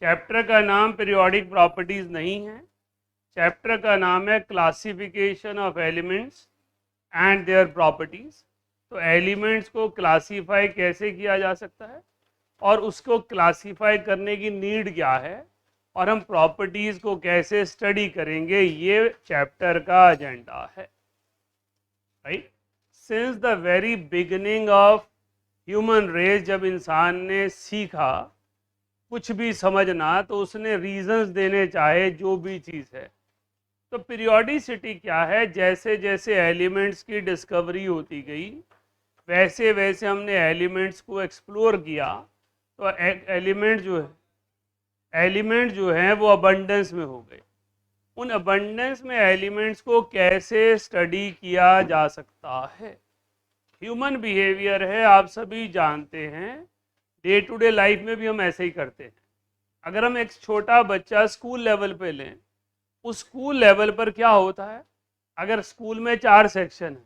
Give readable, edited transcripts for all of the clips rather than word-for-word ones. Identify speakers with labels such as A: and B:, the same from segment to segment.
A: Chapter का नाम periodic properties नहीं है, चैप्टर का नाम है classification of elements and their properties. तो एलिमेंट्स को क्लासीफाई कैसे किया जा सकता है और उसको क्लासीफाई करने की नीड क्या है और हम प्रॉपर्टीज को कैसे स्टडी करेंगे, ये चैप्टर का एजेंडा है। Right, since the very beginning of human race, जब इंसान ने सीखा कुछ भी समझना तो उसने रीजंस देने चाहे जो भी चीज़ है। तो पीरियोडिसिटी क्या है, जैसे जैसे एलिमेंट्स की डिस्कवरी होती गई वैसे वैसे हमने एलिमेंट्स को एक्सप्लोर किया। तो एलिमेंट जो है वो अबंडेंस में हो गए। उन अबंडेंस में एलिमेंट्स को कैसे स्टडी किया जा सकता है। ह्यूमन बिहेवियर है, आप सभी जानते हैं, डे टू डे लाइफ में भी हम ऐसे ही करते हैं। अगर हम एक छोटा बच्चा स्कूल लेवल पे लें, उस स्कूल लेवल पर क्या होता है, अगर स्कूल में 4 सेक्शन है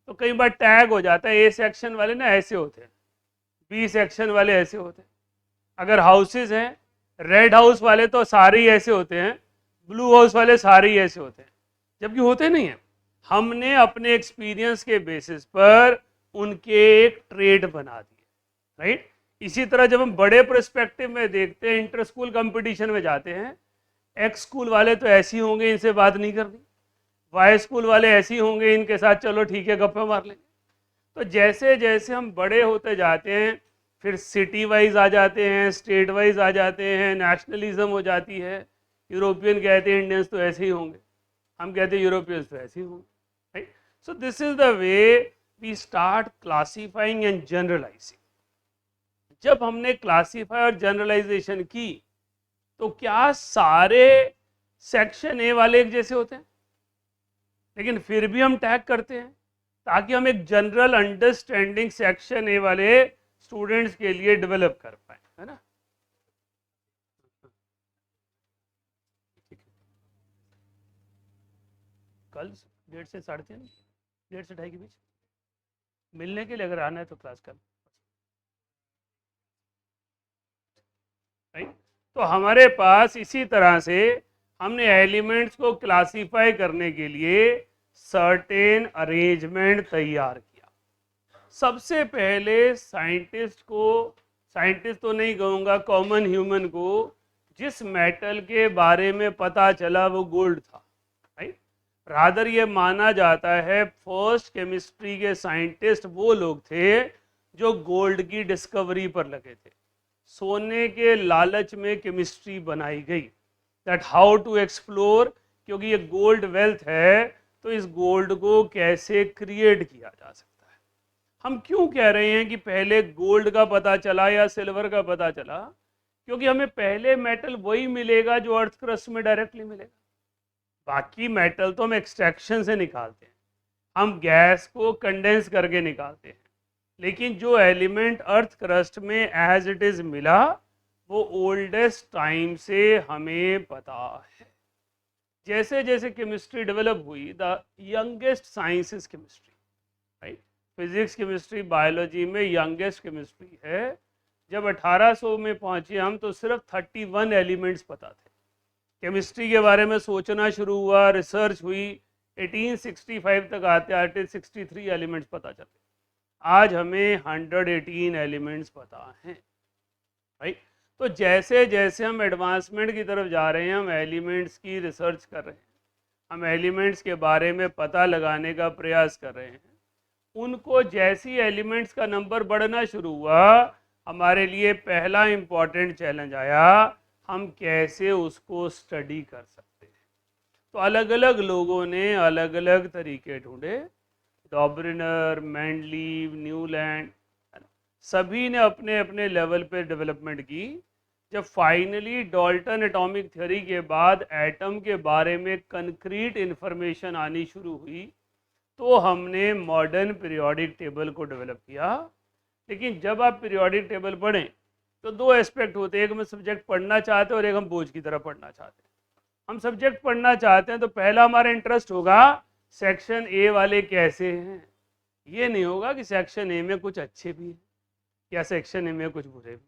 A: तो कई बार टैग हो जाता है, ए सेक्शन वाले ना ऐसे होते हैं, बी सेक्शन वाले ऐसे होते हैं। अगर हाउसेज हैं, रेड हाउस वाले तो सारे ही ऐसे होते हैं, ब्लू हाउस वाले सारे ही ऐसे होते हैं, जबकि होते नहीं हैं। हमने अपने एक्सपीरियंस के बेसिस पर उनके एक ट्रेड बना दिए। राइट, इसी तरह जब हम बड़े पर्सपेक्टिव में देखते हैं, इंटर स्कूल कंपटीशन में जाते हैं, एक्स स्कूल वाले तो ऐसे ही होंगे, इनसे बात नहीं करनी, वाई स्कूल वाले ऐसे ही होंगे, इनके साथ चलो ठीक है गप्पे मार लेंगे। तो जैसे जैसे हम बड़े होते जाते हैं, फिर सिटी वाइज आ जाते हैं, स्टेट वाइज आ जाते हैं, नेशनलिज्म हो जाती है। यूरोपियन कहते हैं इंडियंस तो ऐसे ही होंगे, हम कहते हैं यूरोपियंस तो ऐसे ही होंगे। Right, so this is the way we start classifying and generalising. जब हमने क्लासीफाई और जनरलाइजेशन की तो क्या सारे सेक्शन ए वाले एक जैसे होते हैं? लेकिन फिर भी हम टैग करते हैं ताकि हम एक जनरल अंडरस्टैंडिंग सेक्शन ए वाले स्टूडेंट्स के लिए डेवलप कर पाए, है ना। कल 1:30 से 3:30, 1:30 से 2:30 के बीच मिलने के लिए अगर आना है तो क्लास कर। राइट, तो हमारे पास इसी तरह से हमने एलिमेंट्स को क्लासीफाई करने के लिए सर्टेन अरेंजमेंट तैयार किया। सबसे पहले साइंटिस्ट तो नहीं कहूँगा, कॉमन ह्यूमन को जिस मेटल के बारे में पता चला वो गोल्ड था। राइट, रादर ये माना जाता है फर्स्ट केमिस्ट्री के साइंटिस्ट वो लोग थे जो गोल्ड की डिस्कवरी पर लगे थे। सोने के लालच में केमिस्ट्री बनाई गई, दैट हाउ टू एक्सप्लोर, क्योंकि ये गोल्ड वेल्थ है तो इस गोल्ड को कैसे क्रिएट किया जा सकता है। हम क्यों कह रहे हैं कि पहले गोल्ड का पता चला या सिल्वर का पता चला, क्योंकि हमें पहले मेटल वही मिलेगा जो अर्थ क्रस्ट में डायरेक्टली मिलेगा। बाकी मेटल तो हम एक्सट्रैक्शन से निकालते हैं, हम गैस को कंडेंस करके निकालते हैं, लेकिन जो एलिमेंट अर्थ क्रस्ट में एज इट इज मिला वो ओल्डेस्ट टाइम से हमें पता है। जैसे जैसे केमिस्ट्री डेवलप हुई, the youngest science is chemistry. Right, physics chemistry biology में यंगेस्ट केमिस्ट्री है। जब 1800 में पहुंचे हम तो सिर्फ 31 एलिमेंट्स पता थे। केमिस्ट्री के बारे में सोचना शुरू हुआ, रिसर्च हुई, 1865 तक आते आते 63 एलिमेंट्स पता चले। आज हमें 118 एलिमेंट्स पता हैं। राइट, तो जैसे जैसे हम एडवांसमेंट की तरफ जा रहे हैं, हम एलिमेंट्स की रिसर्च कर रहे हैं, हम एलिमेंट्स के बारे में पता लगाने का प्रयास कर रहे हैं। उनको जैसी एलिमेंट्स का नंबर बढ़ना शुरू हुआ, हमारे लिए पहला इम्पॉर्टेंट चैलेंज आया, हम कैसे उसको स्टडी कर सकते हैं। तो अलग अलग लोगों ने अलग अलग तरीके ढूंढे, डॉबरिनर, मैंडलीव, न्यूलैंड, सभी ने अपने अपने लेवल पे डेवलपमेंट की। जब फाइनली डाल्टन एटॉमिक थ्योरी के बाद एटम के बारे में कंक्रीट इन्फॉर्मेशन आनी शुरू हुई तो हमने मॉडर्न पीरियोडिक टेबल को डेवलप किया। लेकिन जब आप पीरियोडिक टेबल पढ़ें तो 2 एस्पेक्ट होते हैं, एक हम सब्जेक्ट पढ़ना चाहते हैं और एक हम बोझ की तरह पढ़ना चाहते हैं। हम सब्जेक्ट पढ़ना चाहते हैं तो पहला हमारा इंटरेस्ट होगा सेक्शन ए वाले कैसे हैं। ये नहीं होगा कि सेक्शन ए में कुछ अच्छे भी हैं या सेक्शन ए में कुछ बुरे भी।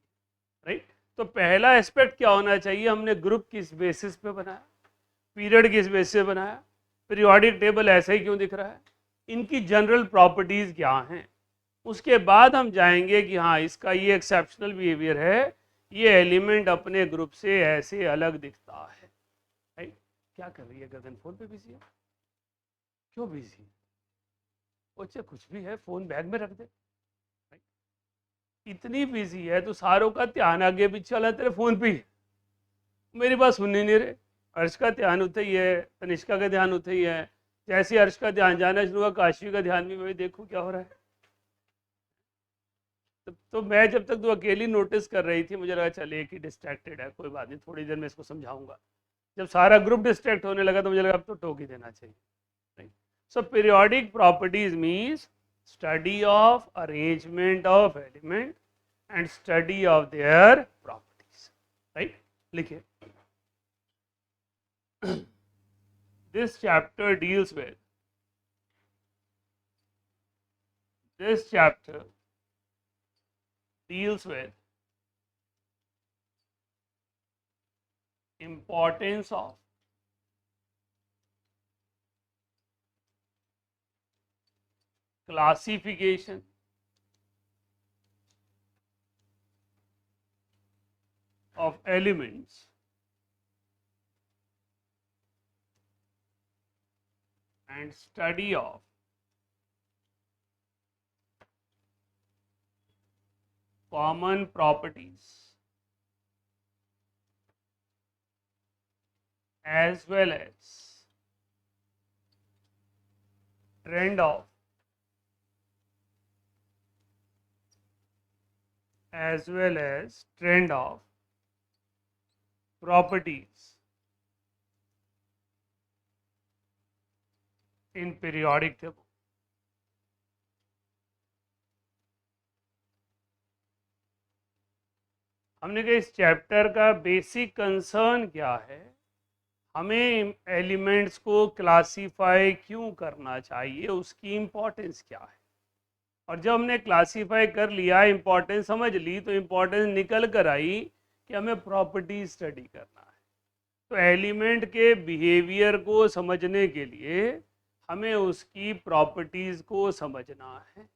A: राइट, तो पहला एस्पेक्ट क्या होना चाहिए, हमने ग्रुप किस बेसिस पे बनाया, पीरियड किस बेसिस पे बनाया, पीरियोडिक टेबल ऐसे ही क्यों दिख रहा है, इनकी जनरल प्रॉपर्टीज क्या हैं। उसके बाद हम जाएंगे कि हाँ इसका ये एक्सेप्शनल बिहेवियर है, ये एलिमेंट अपने ग्रुप से ऐसे अलग दिखता है। राइट? क्या कर रही है गगन, फोन पे बिजी है, क्यों बिजी है, अच्छा कुछ भी है, फोन बैग में रख दे। Right? इतनी बिजी है तो सारों का ध्यान आगे पीछे वाला तेरे फोन पे ही है, मेरी बात सुन ही नहीं रहे। अर्श का ध्यान उठे ही है, तनिष्का का ध्यान उठे ही है, जैसे अर्श का ध्यान जाना शुरू हुआ काशी का ध्यान भी, मैं देखूं क्या हो रहा है। तो मैं जब तक तो अकेली नोटिस कर रही थी, मुझे लगा चल एक ही डिस्ट्रैक्टेड है, कोई बात नहीं, थोड़ी देर में इसको समझाऊंगा। जब सारा ग्रुप डिस्ट्रैक्ट होने लगा तो मुझे लगा अब तो टोक ही देना चाहिए। So periodic properties means study of arrangement of element and study of their properties. Right, लिखिए। This chapter deals with this chapter deals with importance of classification of elements and study of common properties as well as trend of properties in periodic table। हमने कहा इस chapter का basic concern क्या है, हमें elements को classify क्यों करना चाहिए, उसकी इंपॉर्टेंस क्या है। और जब हमने क्लासीफाई कर लिया, इंपॉर्टेंस समझ ली, तो इंपॉर्टेंस निकल कर आई कि हमें प्रॉपर्टी स्टडी करना है। तो एलिमेंट के बिहेवियर को समझने के लिए हमें उसकी प्रॉपर्टीज़ को समझना है।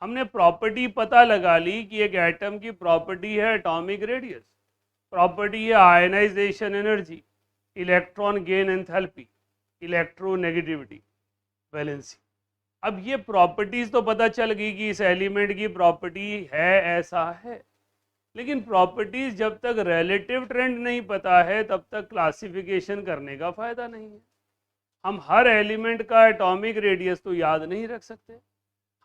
A: हमने प्रॉपर्टी पता लगा ली कि एक एटम की प्रॉपर्टी है एटॉमिक रेडियस, प्रॉपर्टी है ionization energy, electron gain enthalpy, electronegativity, valency. अब ये प्रॉपर्टीज तो पता चल गई कि इस एलिमेंट की प्रॉपर्टी है, ऐसा है, लेकिन प्रॉपर्टीज जब तक रिलेटिव ट्रेंड नहीं पता है तब तक क्लासिफिकेशन करने का फायदा नहीं है। हम हर एलिमेंट का एटॉमिक रेडियस तो याद नहीं रख सकते,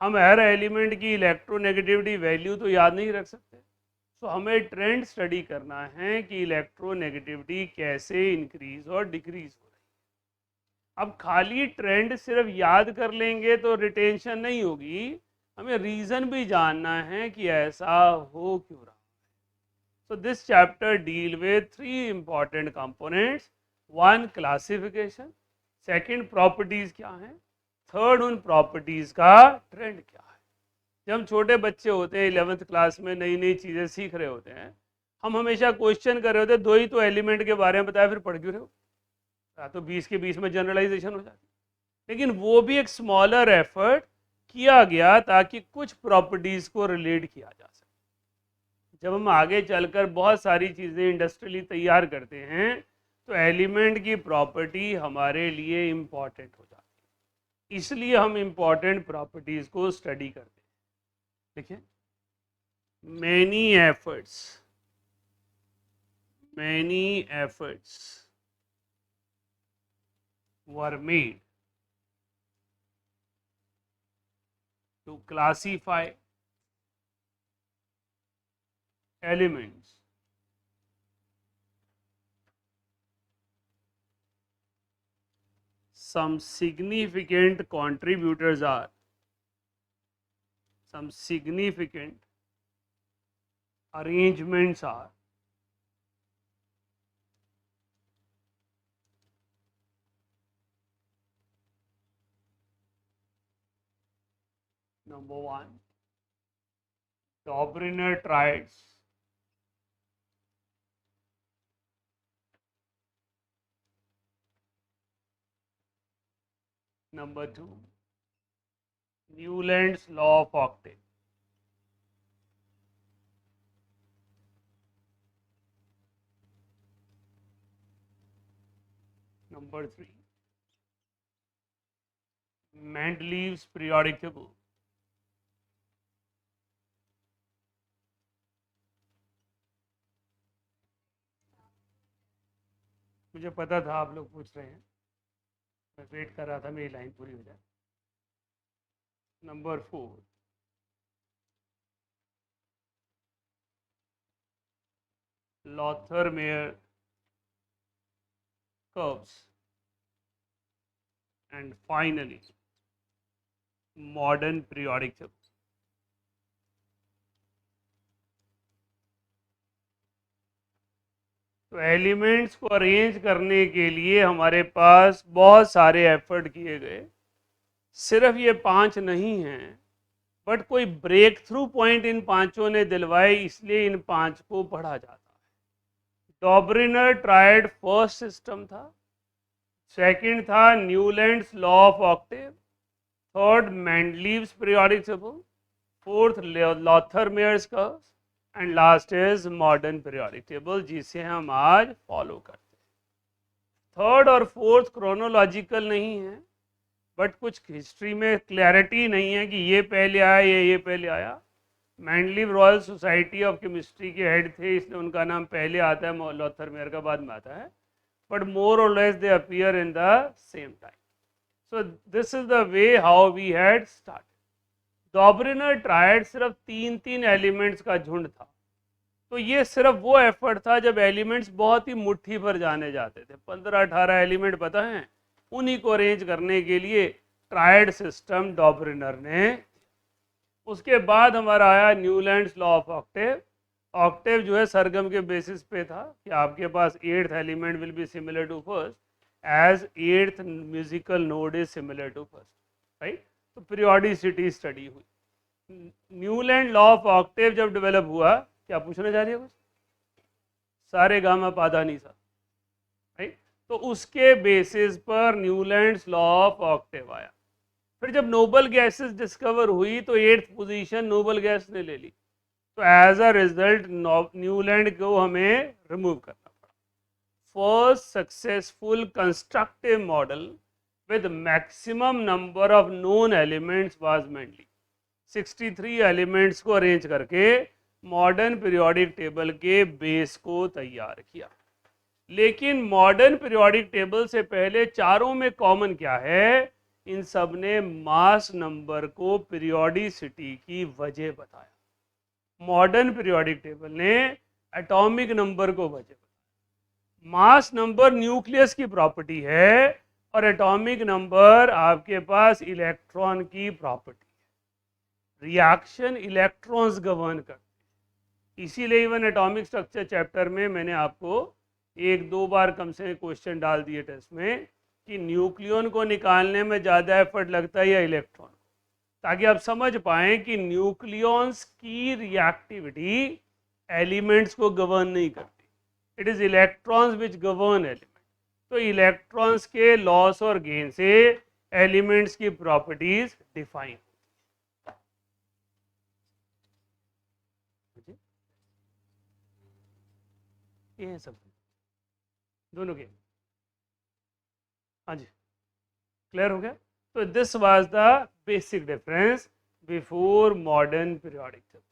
A: हम हर एलिमेंट की इलेक्ट्रोनेगेटिविटी वैल्यू तो याद नहीं रख सकते। तो हमें ट्रेंड स्टडी करना है कि इलेक्ट्रोनेगेटिविटी कैसे इंक्रीज और डिक्रीज हो रही है। अब खाली ट्रेंड सिर्फ याद कर लेंगे तो रिटेंशन नहीं होगी, हमें रीजन भी जानना है कि ऐसा हो क्यों रहा है। So this chapter deal with three important components, one classification, second properties क्या हैं, थर्ड उन प्रॉपर्टीज का ट्रेंड क्या है। जब हम छोटे बच्चे होते हैं 11th क्लास में, नई नई चीज़ें सीख रहे होते हैं, हम हमेशा क्वेश्चन कर रहे होते हैं, दो ही तो एलिमेंट के बारे में बताया, फिर पढ़ क्यों रहे हो, तो 20 के 20 में जनरलाइजेशन हो जाती है। लेकिन वो भी एक स्मॉलर एफर्ट किया गया ताकि कुछ प्रॉपर्टीज को रिलेट किया जा सके। जब हम आगे चलकर बहुत सारी चीज़ें इंडस्ट्रियली तैयार करते हैं तो एलिमेंट की प्रॉपर्टी हमारे लिए इम्पॉर्टेंट हो जाती है, इसलिए हम इम्पॉर्टेंट प्रॉपर्टीज को स्टडी करते हैं। देखिए, many efforts were made to classify elements some significant arrangements are number one, Dobriner triads, Number 2, Newland's law of octave. Number 3, Mendeleev's periodic table. मुझे पता था आप लोग पूछ रहे हैं, मैं वेट कर रहा था मेरी लाइन पूरी हो जाए. Number 4, Lothar-Meyer curves. And finally, modern periodic table. तो एलिमेंट्स को अरेंज करने के लिए हमारे पास बहुत सारे एफर्ट किए गए. सिर्फ ये 5 नहीं हैं, बट कोई ब्रेक थ्रू पॉइंट इन पांचों ने दिलवाए, इसलिए इन 5 को पढ़ा जाता है. डॉबरिनर ट्रायड फर्स्ट सिस्टम था. सेकंड था Newlands law of Octave. Third Mendeleev's periodic table. Fourth Lothar-Myers curves. And last is modern periodic table, जिसे हम आज फॉलो करते हैं. थर्ड और फोर्थ क्रोनोलॉजिकल नहीं है, बट कुछ हिस्ट्री में क्लैरिटी नहीं है कि ये पहले आया ये पहले आया. Mendeleev royal society of chemistry के हेड थे, इसलिए उनका नाम पहले आता है, लॉथर-मेयर का बाद में आता है. बट मोर और less they appear in the same time. So this is the way how we had started. Dobereiner tried सिर्फ 3 एलिमेंट्स का झुंड था. तो ये सिर्फ वो एफर्ट था जब एलिमेंट्स बहुत ही मुट्ठी भर जाने जाते थे. 15-18 एलिमेंट पता है, उन्हीं को अरेंज करने के लिए ट्रायड सिस्टम डॉबरिनर ने. उसके बाद हमारा आया Newlands law of octave. Octave जो है सरगम के बेसिस पे था कि आपके पास 8th element will be similar to first as 8th musical node is similar to first, right. तो पीरियोडिसिटी स्टडी हुई. न्यूलैंड लॉ ऑफ ऑक्टेव जब डेवलप हुआ, क्या पूछना चाह रही है कुछ? सारे गामा पाधा नी सा, राइट. तो उसके बेसिस पर न्यूलैंड्स लॉ ऑफ ऑक्टेव आया. फिर जब नोबल गैसेस डिस्कवर हुई तो 8th पोजीशन नोबल गैस ने ले ली. तो एज अ रिजल्ट न्यूलैंड को हमें रिमूव करना पड़ा. First successful constructive model with maximum number of known elements was Mendeleev. 63 elements को अरेंज करके मॉडर्न पीरियोडिक टेबल के बेस को तैयार किया. लेकिन मॉडर्न पीरियोडिक टेबल से पहले चारों में कॉमन क्या है? इन सब ने मास नंबर को पीरियोडिसिटी की वजह बताया. मॉडर्न पीरियोडिक टेबल ने एटॉमिक नंबर को वजह बताया. मास नंबर न्यूक्लियस की प्रॉपर्टी है और एटॉमिक नंबर आपके पास इलेक्ट्रॉन की प्रॉपर्टी है. रिएक्शन इलेक्ट्रॉन्स गवर्न करते हैं. इसीलिए इवन एटॉमिक स्ट्रक्चर चैप्टर में मैंने आपको 1-2 बार कम से क्वेश्चन डाल दिए टेस्ट में कि न्यूक्लियन को निकालने में ज़्यादा एफर्ट लगता है या इलेक्ट्रॉन, ताकि आप समझ पाएं कि न्यूक्लियंस की रिएक्टिविटी एलिमेंट्स को गवर्न नहीं करती. It is electrons which govern element. तो इलेक्ट्रॉन्स के लॉस और गेन से एलिमेंट्स की प्रॉपर्टीज डिफाइन. ये है सब दोनों के. हाँ जी, क्लियर हो गया. तो this was the basic difference before modern periodic table.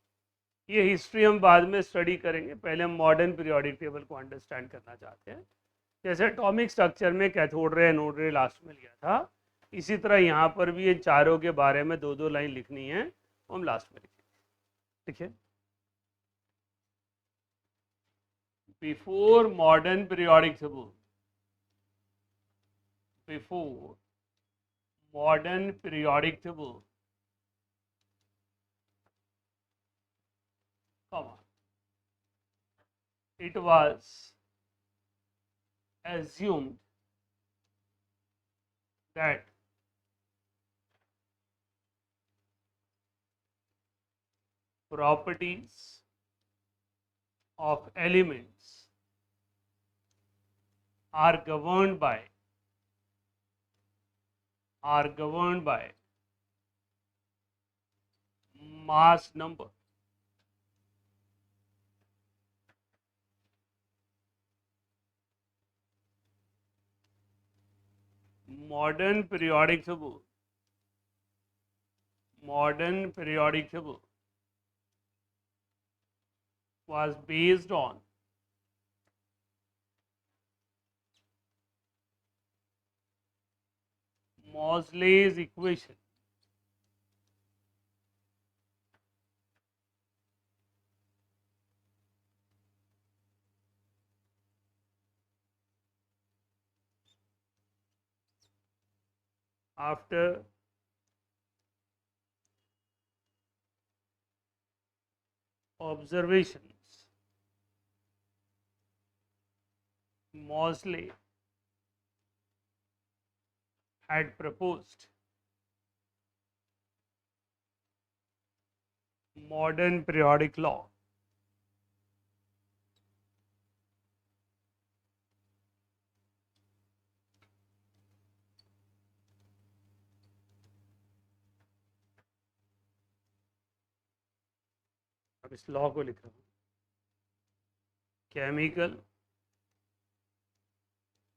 A: ये हिस्ट्री हम बाद में स्टडी करेंगे, पहले हम मॉडर्न पीरियोडिक टेबल को अंडरस्टैंड करना चाहते हैं. जैसे एटॉमिक स्ट्रक्चर में कैथोड रे एनोड रे लास्ट में लिया था, इसी तरह यहाँ पर भी इन चारों के बारे में 2-2 लाइन लिखनी है, हम लास्ट में लिखेंगे. ठीक है. Before modern periodic table, before modern periodic table, it was assumed that properties of elements are governed by are governed by mass number. Modern periodic table was based on Moseley's equation. After observations, Moseley had proposed modern periodic law. अब इस law को लिख रहा हूं, chemical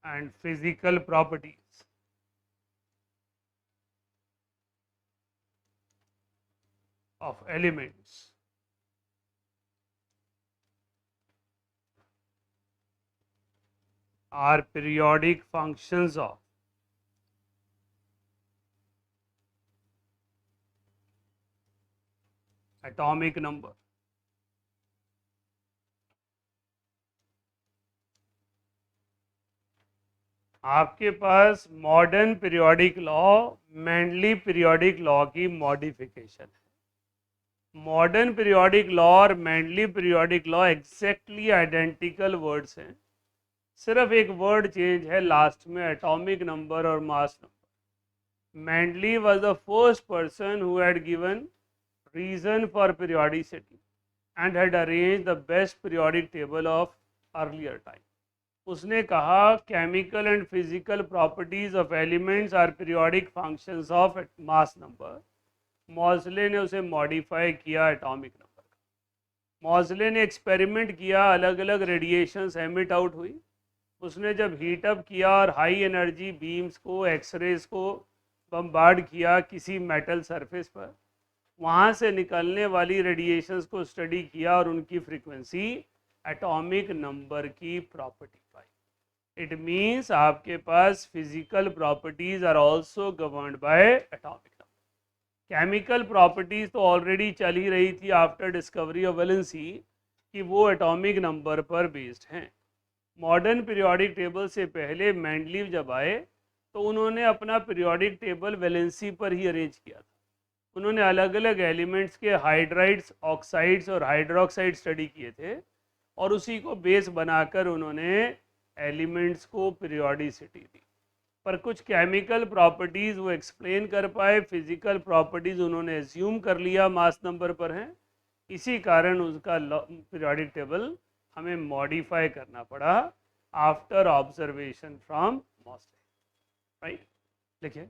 A: and physical properties of elements are periodic functions of atomic number. आपके पास modern periodic law Mendeleev periodic law की modification है। मॉडर्न पीरियोडिक लॉ और Mendeleev periodic law exactly identical words हैं, सिर्फ एक वर्ड चेंज है लास्ट में, एटॉमिक नंबर और mass number. Mendeleev was the first person who had given reason for periodicity and had arrange the best periodic table of earlier time. उसने कहा chemical and physical properties of elements are periodic functions of mass number. Moseley ने उसे modify किया atomic number का। Moseley ने experiment किया, अलग अलग रेडिएशंस एमिट आउट हुई। उसने जब हीट अप किया और हाई एनर्जी बीम्स को, एक्सरेज को बम्बार्ड किया किसी मेटल सरफेस पर, वहाँ से निकलने वाली रेडिएशंस को स्टडी किया और उनकी फ्रीक्वेंसी एटॉमिक नंबर की प्रॉपर्टी पाई। इट मीन्स आपके पास physical properties are also governed by atomic number. Chemical properties तो ऑलरेडी चल ही रही थी आफ्टर डिस्कवरी ऑफ वैलेंसी कि वो एटॉमिक नंबर पर बेस्ड हैं। मॉडर्न पीरियोडिक टेबल से पहले मेंडलीव जब आए तो उन्होंने अपना पीरियोडिक टेबल वैलेंसी पर ही अरेंज किया था। उन्होंने अलग अलग एलिमेंट्स के हाइड्राइड्स, ऑक्साइड्स और हाइड्रोक्साइड स्टडी किए थे और उसी को बेस बनाकर उन्होंने एलिमेंट्स को पीरियोडिसिटी दी। पर कुछ केमिकल प्रॉपर्टीज़ वो एक्सप्लेन कर पाए, फिजिकल प्रॉपर्टीज़ उन्होंने एज्यूम कर लिया मास नंबर पर हैं, इसी कारण उसका पीरियोडिक टेबल हमें मॉडिफाई करना पड़ा after observation from Moseley. Right, लिखिए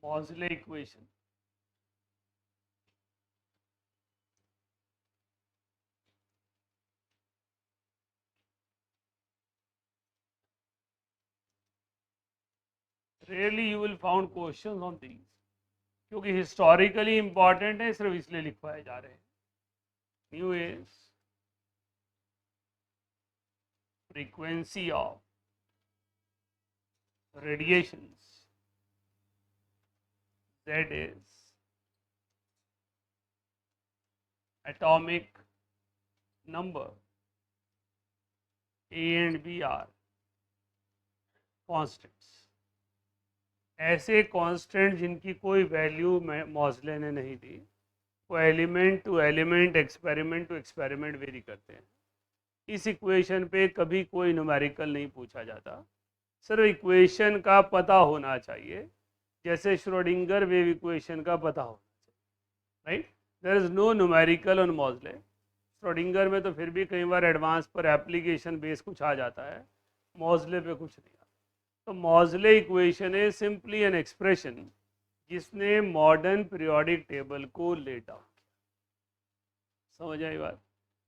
A: Moseley equation. Rarely you will found questions on these, क्योंकि हिस्टोरिकली इंपॉर्टेंट है, सिर्फ इसलिए लिखवाए जा रहे हैं। Nu is frequency of radiations, that is atomic number A and B are constants। ऐसे कांस्टेंट जिनकी कोई वैल्यू मॉसले ने नहीं दी, वो element to element, experiment to experiment vary करते हैं। इस इक्वेशन पे कभी कोई न्यूमेरिकल नहीं पूछा जाता, सिर्फ इक्वेशन का पता होना चाहिए, जैसे श्रोडिंगर वेव इक्वेशन का पता होना चाहिए। Right, there is no numerical on Moseley. Schrodinger में तो फिर भी कई बार एडवांस पर एप्लीकेशन बेस कुछ आ जाता है, मॉसले पे कुछ नहीं आता। तो मॉजले इक्वेशन है सिंपली एन एक्सप्रेशन जिसने मॉडर्न पीरियोडिक टेबल को लेट आउट किया। समझ आई बात?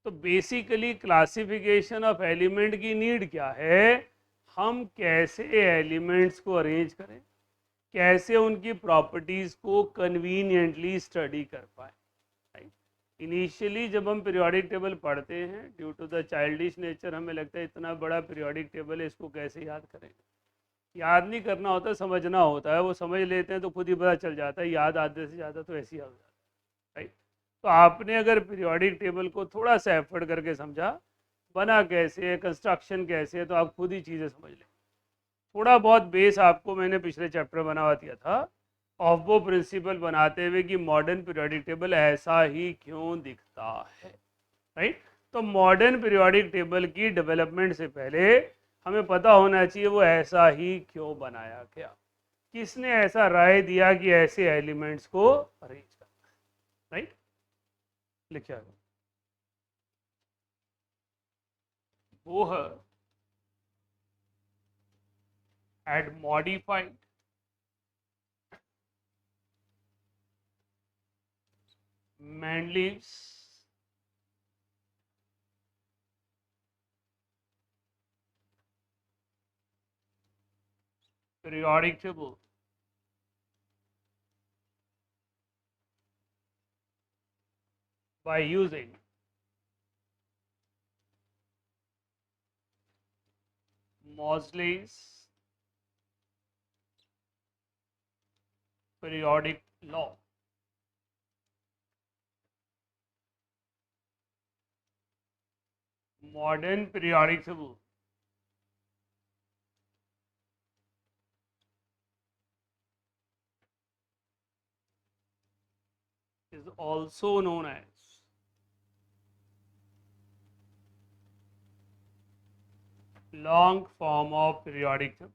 A: तो बेसिकली क्लासिफिकेशन ऑफ एलिमेंट की नीड क्या है? हम कैसे एलिमेंट्स को अरेंज करें, कैसे उनकी प्रॉपर्टीज को कन्वीनियंटली स्टडी कर पाए। इनिशियली जब हम पीरियोडिक टेबल पढ़ते हैं, due to the childish nature हमें लगता है इतना बड़ा पीरियोडिक टेबल है, इसको कैसे याद करेंगे। याद नहीं करना होता, समझना होता है। वो समझ लेते हैं तो खुद ही पता चल जाता है, याद आधे से ज़्यादा तो ऐसे ही हो जाता है। राइट? तो आपने अगर पीरियोडिक टेबल को थोड़ा सा एफर्ट करके समझा, बना कैसे है, कंस्ट्रक्शन कैसे है, तो आप खुद ही चीज़ें समझ लें। थोड़ा बहुत बेस आपको मैंने पिछले चैप्टर बनवा दिया था, ऑफ वो प्रिंसिपल बनाते हुए कि मॉडर्न पीरियोडिक टेबल ऐसा ही क्यों दिखता है। राइट? तो मॉडर्न पीरियोडिक टेबल की डेवलपमेंट से पहले हमें पता होना चाहिए वो ऐसा ही क्यों बनाया गया, किसने ऐसा राय दिया कि ऐसे एलिमेंट्स को अरेंज करना। राइट? लिखिए Bohr had modified Mendeleev's periodic table by using Moseley's periodic law. Modern periodic table is also known as long form of periodic table.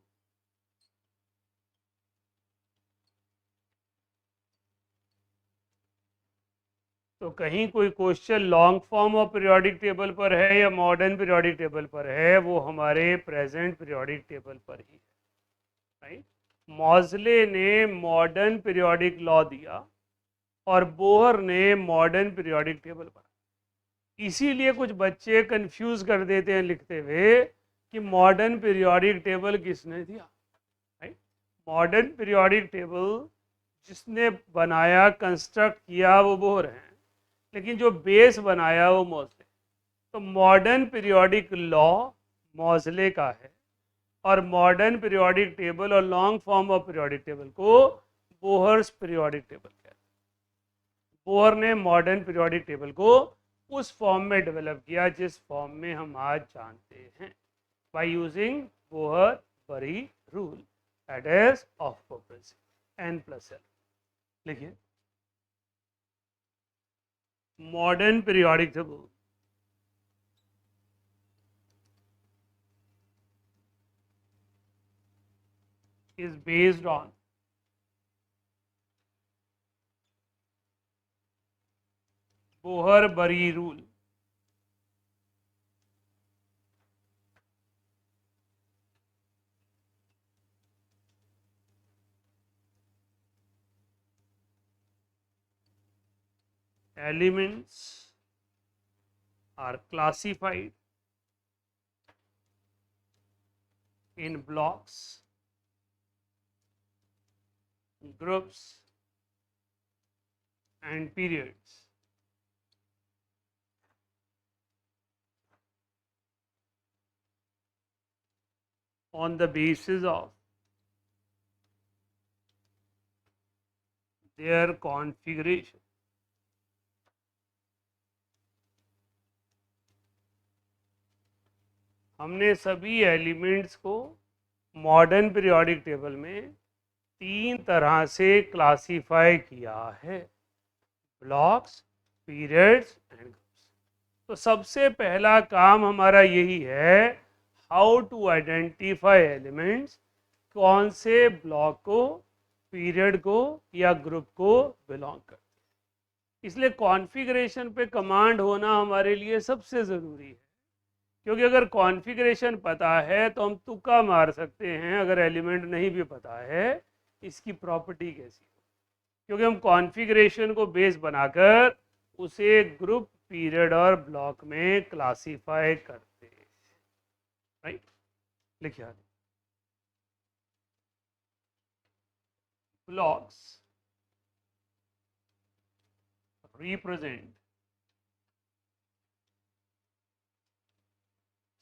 A: तो कहीं कोई question long form of periodic table पर है या modern periodic table पर है, वो हमारे प्रेजेंट पीरियोडिक टेबल पर ही है। राइट? मॉजले ने मॉडर्न पीरियोडिक लॉ दिया और बोहर ने मॉडर्न पीरियोडिक टेबल बनाया। इसीलिए कुछ बच्चे कंफ्यूज कर देते हैं लिखते हुए कि मॉडर्न पीरियोडिक टेबल किसने दिया। राइट? मॉडर्न पीरियोडिक टेबल जिसने बनाया, कंस्ट्रक्ट किया, वो बोहर हैं, लेकिन जो बेस बनाया वो मॉजले। तो मॉडर्न पीरियोडिक लॉ मॉजले का है और मॉडर्न पीरियोडिक टेबल और long form of periodic table को बोहर्स पीरियोडिक टेबल कहते हैं। बोहर ने मॉडर्न पीरियोडिक टेबल को उस फॉर्म में डेवलप किया जिस फॉर्म में हम आज जानते हैं, by using Bohr Bury rule, that is of principal n+l। लिखिए modern periodic table is based on Bohr-Bari rule. Elements are classified in blocks, groups and periods on the basis of their configuration. हमने सभी elements को modern periodic table में 3 तरह से classify किया है, blocks, periods and groups. तो सबसे पहला काम हमारा यही है, हाउ टू आइडेंटिफाई एलिमेंट्स, कौन से ब्लॉक को, पीरियड को या ग्रुप को बिलोंग करते हैं। इसलिए कॉन्फ़िगरेशन पे कमांड होना हमारे लिए सबसे ज़रूरी है क्योंकि अगर कॉन्फ़िगरेशन पता है तो हम तुक्का मार सकते हैं, अगर एलिमेंट नहीं भी पता है इसकी प्रॉपर्टी कैसी हो, क्योंकि हम कॉन्फ़िगरेशन को बेस बनाकर उसे ग्रुप, पीरियड और ब्लॉक में क्लासीफाई करते हैं, राइट। लिखिए blocks represent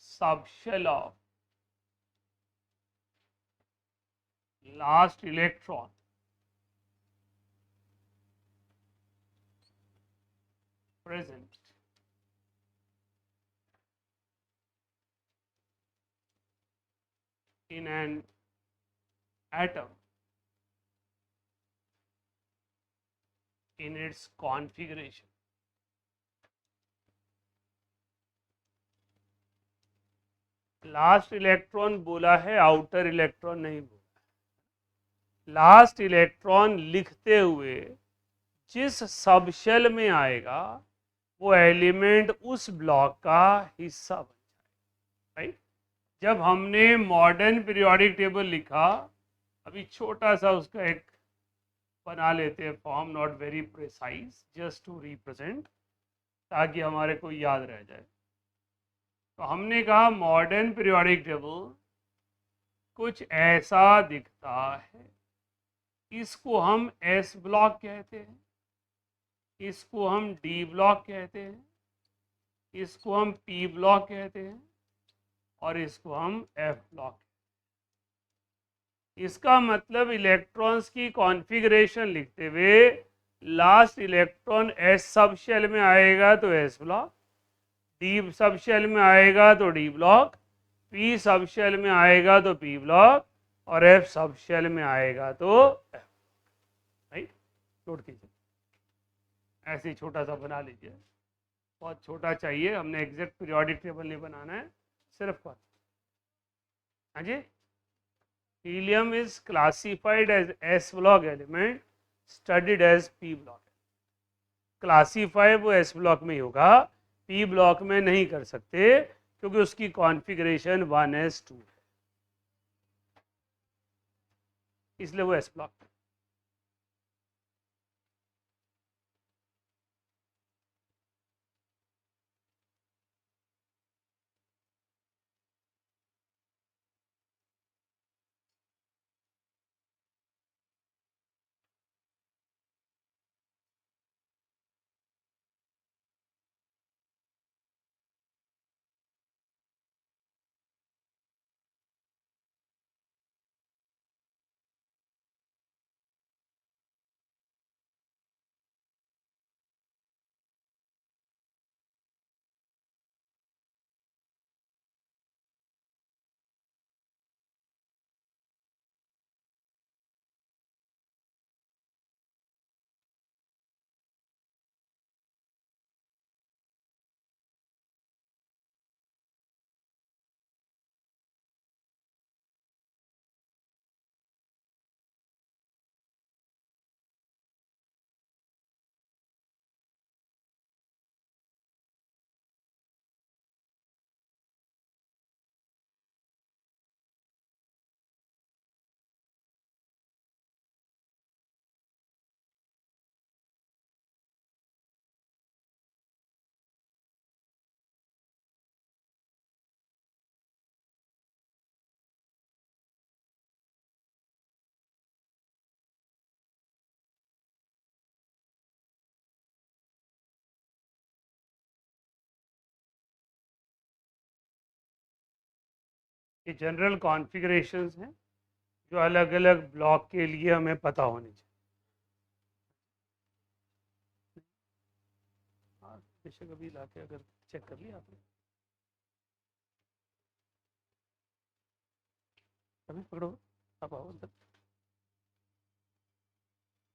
A: subshell of last electron present in an atom in its configuration. Last electron बोला है, आउटर इलेक्ट्रॉन नहीं बोला। लास्ट इलेक्ट्रॉन लिखते हुए जिस सबशेल में आएगा वो एलिमेंट उस ब्लॉक का हिस्सा बन जाएगा, राइट। जब हमने मॉडर्न पीरियोडिक टेबल लिखा, अभी छोटा सा उसका एक बना लेते हैं form, not very precise, just to represent, ताकि हमारे को याद रह जाए। तो हमने कहा मॉडर्न पीरियोडिक टेबल कुछ ऐसा दिखता है, इसको हम एस ब्लॉक कहते हैं, इसको हम डी ब्लॉक कहते हैं, इसको हम पी ब्लॉक कहते हैं और इसको हम एफ ब्लॉक। इसका मतलब इलेक्ट्रॉन्स की कॉन्फ़िगरेशन लिखते हुए last electron S sub shell में आएगा तो S block, D sub shell में आएगा तो D block, P sub shell में आएगा तो पी ब्लॉक और एफ सब शेल में आएगा तो एफ, राइट। नोट कीजिए, ऐसे ही छोटा सा बना लीजिए, बहुत छोटा चाहिए, हमने एग्जैक्ट पीरियोडिक टेबल नहीं बनाना है, सिर्फ बात। हाँ जी, helium is classified as S block element, studied as P block. Classify वो एस ब्लॉक में ही होगा, पी ब्लॉक में नहीं कर सकते क्योंकि उसकी कॉन्फ़िगरेशन 1s2 है, इसलिए वो एस ब्लॉक। ये जनरल कॉन्फ़िगरेशंस हैं जो अलग अलग ब्लॉक के लिए हमें पता होनी चाहिए। हाँ, बेशक अभी ला के अगर चेक कर लिया आपने, अभी पकड़ो, आप आओ अंदर,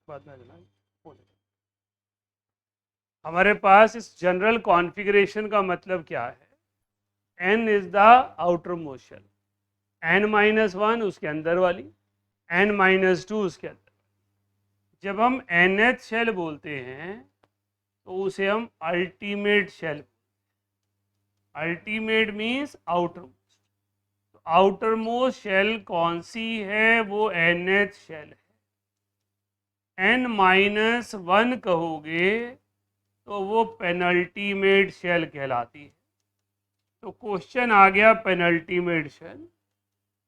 A: बाद में आ जाना। हमारे पास इस जनरल कॉन्फ़िगरेशन का मतलब क्या है, n is the outer most shell, n-1 उसके अंदर वाली, n-2 उसके अंदर। जब हम nth शेल बोलते हैं तो उसे हम ultimate shell, ultimate means outer most. तो आउटर मोस्ट शेल कौन सी है? वो nth शेल है। n-1 कहोगे तो वो पेनल्टीमेट शेल कहलाती है। तो क्वेश्चन आ गया पेनल्टीमेट शेल।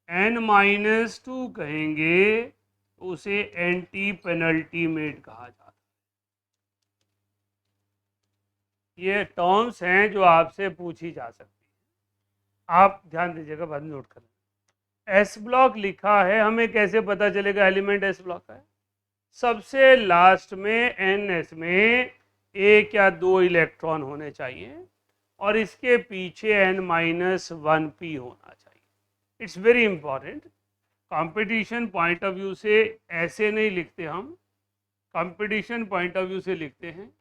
A: n-2 कहेंगे तो उसे एंटी पेनल्टीमेट कहा जाता है। ये टर्म्स हैं जो आपसे पूछी जा सकती है, आप ध्यान दीजिएगा, बाद में नोट कर लें। एस ब्लॉक लिखा है, हमें कैसे पता चलेगा एलिमेंट एस ब्लॉक का है? सबसे लास्ट में एन एस में एक या दो इलेक्ट्रॉन होने चाहिए और इसके पीछे n-1p होना चाहिए। It's very important. Competition point of view से ऐसे नहीं लिखते हम, कंपटीशन पॉइंट ऑफ व्यू से लिखते हैं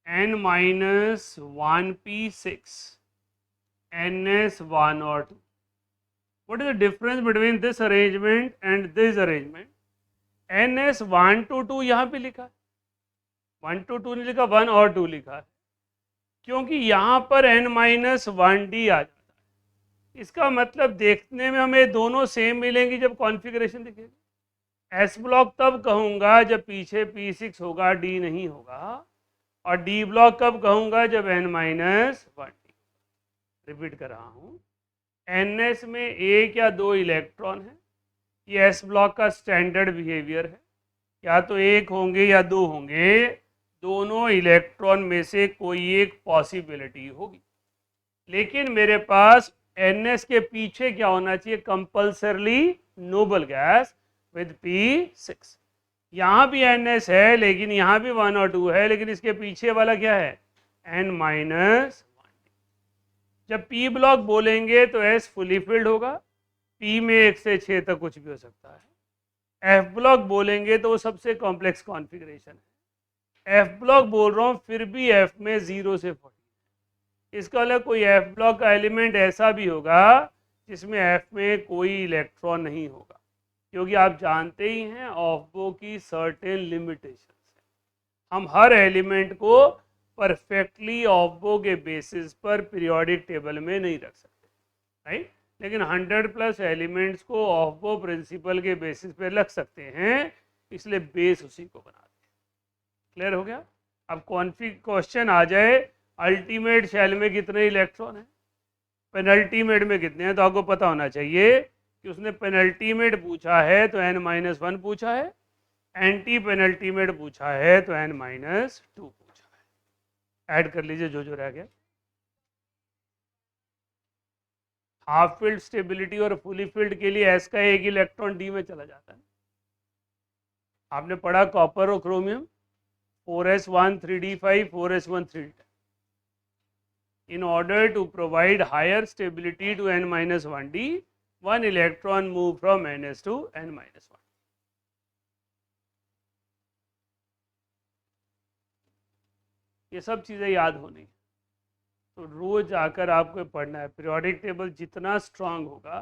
A: n-1p6 ns1 और 2। what is the difference between this arrangement and this arrangement? ns1 to 2 यहाँ पे लिखा है, 1 to 2 नहीं लिखा, 1 और 2 लिखा है, क्योंकि यहाँ पर n-1d आ जाता है। इसका मतलब देखने में हमें दोनों सेम मिलेंगी जब कॉन्फ़िगरेशन दिखेगी। एस ब्लॉक तब कहूँगा जब पीछे p6 होगा, d नहीं होगा, और डी ब्लॉक कब कहूँगा जब n-1d। रिपीट कर रहा हूँ, ns में एक या दो इलेक्ट्रॉन है, ये एस ब्लॉक का स्टैंडर्ड बिहेवियर है, या तो एक होंगे या दो होंगे, दोनों इलेक्ट्रॉन में से कोई एक पॉसिबिलिटी होगी। लेकिन मेरे पास ns के पीछे क्या होना चाहिए? Compulsorily noble gas with p6। यहाँ भी ns है लेकिन यहाँ भी 1 और 2 है, लेकिन इसके पीछे वाला क्या है? n-1। जब p ब्लॉक बोलेंगे तो s फुली फिल्ड होगा, p में 1 से 6 तक कुछ भी हो सकता है। f ब्लॉक बोलेंगे तो वो सबसे कॉम्प्लेक्स कॉन्फ़िगरेशन है। f ब्लॉक बोल रहा हूँ फिर भी f में 0 से 40। इसका अलग कोई f ब्लॉक का एलिमेंट ऐसा भी होगा जिसमें f में कोई इलेक्ट्रॉन नहीं होगा, क्योंकि आप जानते ही हैं ऑफबो की सर्टेन लिमिटेशंस है। हम हर एलिमेंट को परफेक्टली ऑफबो के बेसिस पर पीरियोडिक टेबल में नहीं रख सकते, राइट? लेकिन 100+ एलिमेंट्स को ऑफबो प्रिंसिपल के बेसिस पर रख सकते हैं, इसलिए बेस उसी को बनाते हैं। क्लियर हो गया? अब क्वेश्चन आ जाए अल्टीमेट शेल में कितने इलेक्ट्रॉन हैं, पेनल्टीमेट में कितने हैं, तो आपको पता होना चाहिए कि उसने पेनल्टीमेट पूछा है तो n-1 पूछा है, एंटी पेनल्टीमेट पूछा है तो n-2 पूछा है। ऐड कर लीजिए जो जो रह गया। हाफ फील्ड स्टेबिलिटी और फुली फील्ड के लिए एस का एक इलेक्ट्रॉन डी में चला जाता है। आपने पढ़ा कॉपर और chromium, 4s1 3d5 4s1 3d10। In order to provide higher stability to n-1d, one electron move from ns to n-1। ये सब चीज़ें याद होनी है, तो रोज आकर आपको पढ़ना है। पीरियोडिक टेबल जितना स्ट्रांग होगा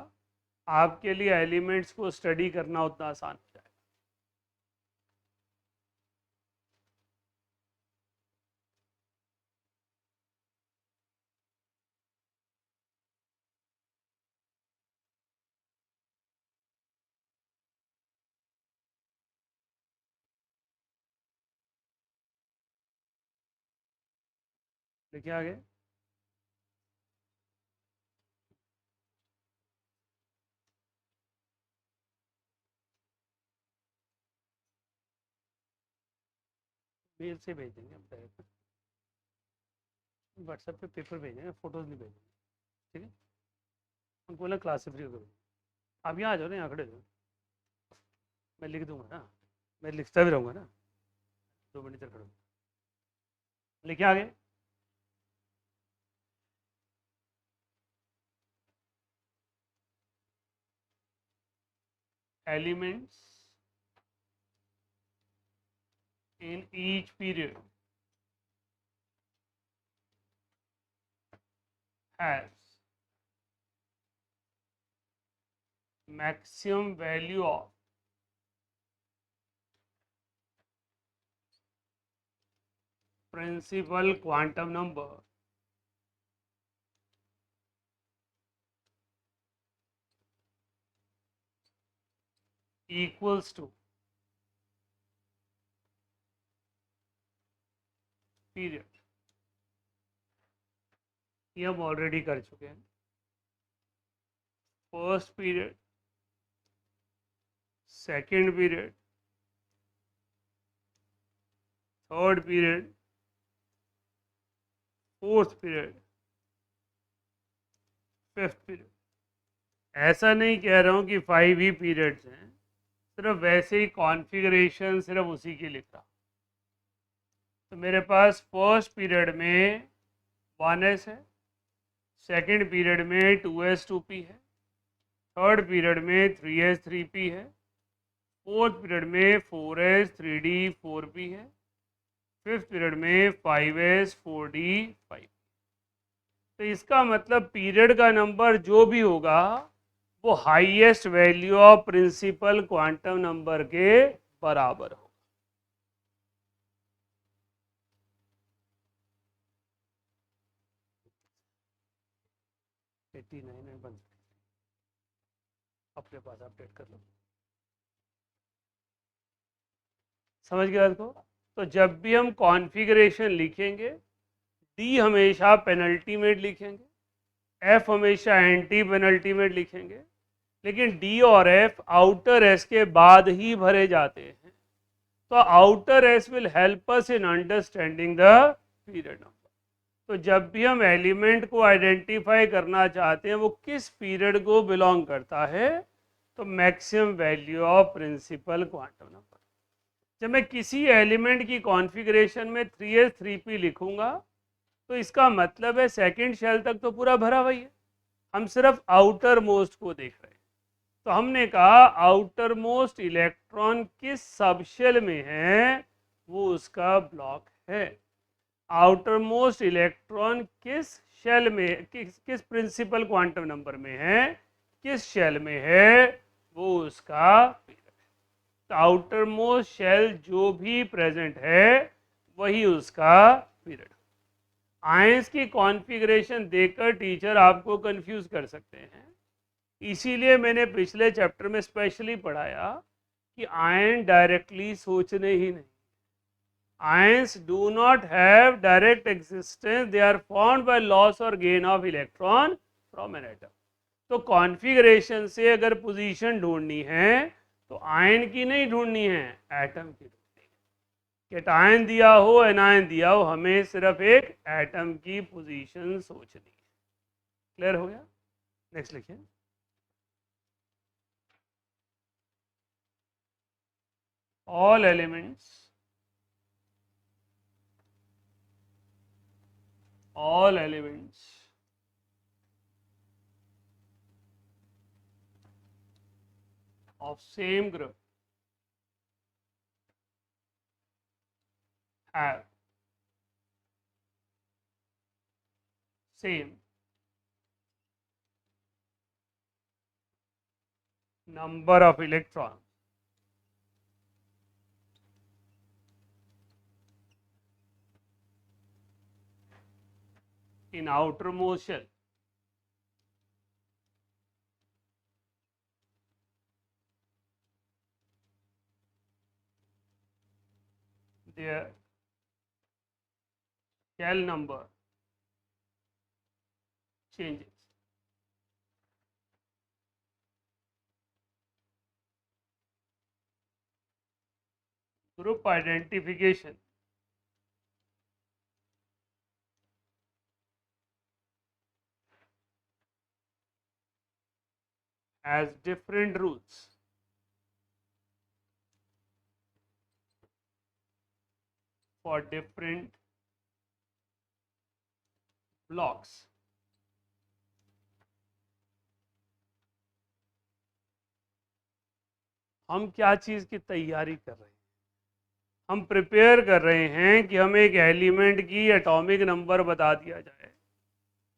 A: आपके लिए एलिमेंट्स को स्टडी करना उतना आसान हो जाएगा। देखिए आगे, मेल से भेज देंगे हम, डायरेक्ट व्हाट्सएप पे पेपर भेजेंगे, फोटोज नहीं भेजेंगे, ठीक है? उनको बोला क्लास से फ्री होकर भेजें। आप यहाँ आ जाओ ना, यहाँ खड़े हो जाओ, मैं लिख दूंगा ना, मैं लिखता भी रहूँगा ना, 2 मिनट तक खड़े हो। लिखिए आगे, elements in each period has maximum value of principal quantum number equals to period, ये हम ऑलरेडी कर चुके हैं। First period, second period, third period, fourth period, fifth period. ऐसा नहीं कह रहा हूं कि 5 ही पीरियड्स हैं, सिर्फ वैसे ही कॉन्फ़िगरेशन सिर्फ उसी की लिख रहा। तो मेरे पास फर्स्ट पीरियड में 1s है, सेकेंड पीरियड में 2s 2p है, थर्ड पीरियड में 3s 3p है, फोर्थ पीरियड में 4s 3d 4p है, फिफ्थ पीरियड में 5s 4d 5। तो इसका मतलब पीरियड का नंबर जो भी होगा वो highest value of principal quantum number के बराबर होगा। अपने पास अपडेट कर लो, समझ गया इसको। तो जब भी हम कॉन्फ़िगरेशन लिखेंगे, डी हमेशा पेनल्टीमेट लिखेंगे, एफ हमेशा एंटी पेनल्टीमेट लिखेंगे, लेकिन डी और एफ आउटर एस के बाद ही भरे जाते हैं। तो outer S will help us in understanding the period number. तो जब भी हम एलिमेंट को आइडेंटिफाई करना चाहते हैं वो किस पीरियड को बिलोंग करता है, तो maximum value of principal quantum number. जब मैं किसी एलिमेंट की कॉन्फ़िगरेशन में 3s 3p लिखूंगा तो इसका मतलब है सेकंड शेल तक तो पूरा भरा हुआ ही है, हम सिर्फ आउटर मोस्ट को देख रहे हैं। तो हमने कहा आउटर मोस्ट इलेक्ट्रॉन किस सब शेल में है वो उसका ब्लॉक है। आउटर मोस्ट इलेक्ट्रॉन किस शेल में, किस प्रिंसिपल क्वांटम नंबर में है, किस शेल में है, वो उसका पीरियड है। तो आउटर मोस्ट शेल जो भी प्रेजेंट है वही उसका पीरियड। आयंस की कॉन्फ़िगरेशन देखकर टीचर आपको कंफ्यूज कर सकते हैं, इसीलिए मैंने पिछले चैप्टर में स्पेशली पढ़ाया कि आयन डायरेक्टली सोचने ही नहीं। Ions do not have direct existence, they are formed by loss और gain of electron from an atom. तो कॉन्फ़िगरेशन से अगर पोजीशन ढूंढनी है तो आयन की नहीं ढूंढनी है, एटम की ढूंढनी है। कैटायन दिया हो एनायन दिया हो, हमें सिर्फ एक एटम की पोजीशन सोचनी है। क्लियर हो गया? नेक्स्ट लिखिए। all elements of same group have same number of electrons in outermost shell. Their shell number changes. Group identification has different rules for different blocks. हम क्या चीज़ की तैयारी कर रहे हैं? हम प्रिपेयर कर रहे हैं कि हमें एक एलिमेंट की एटॉमिक नंबर बता दिया जाए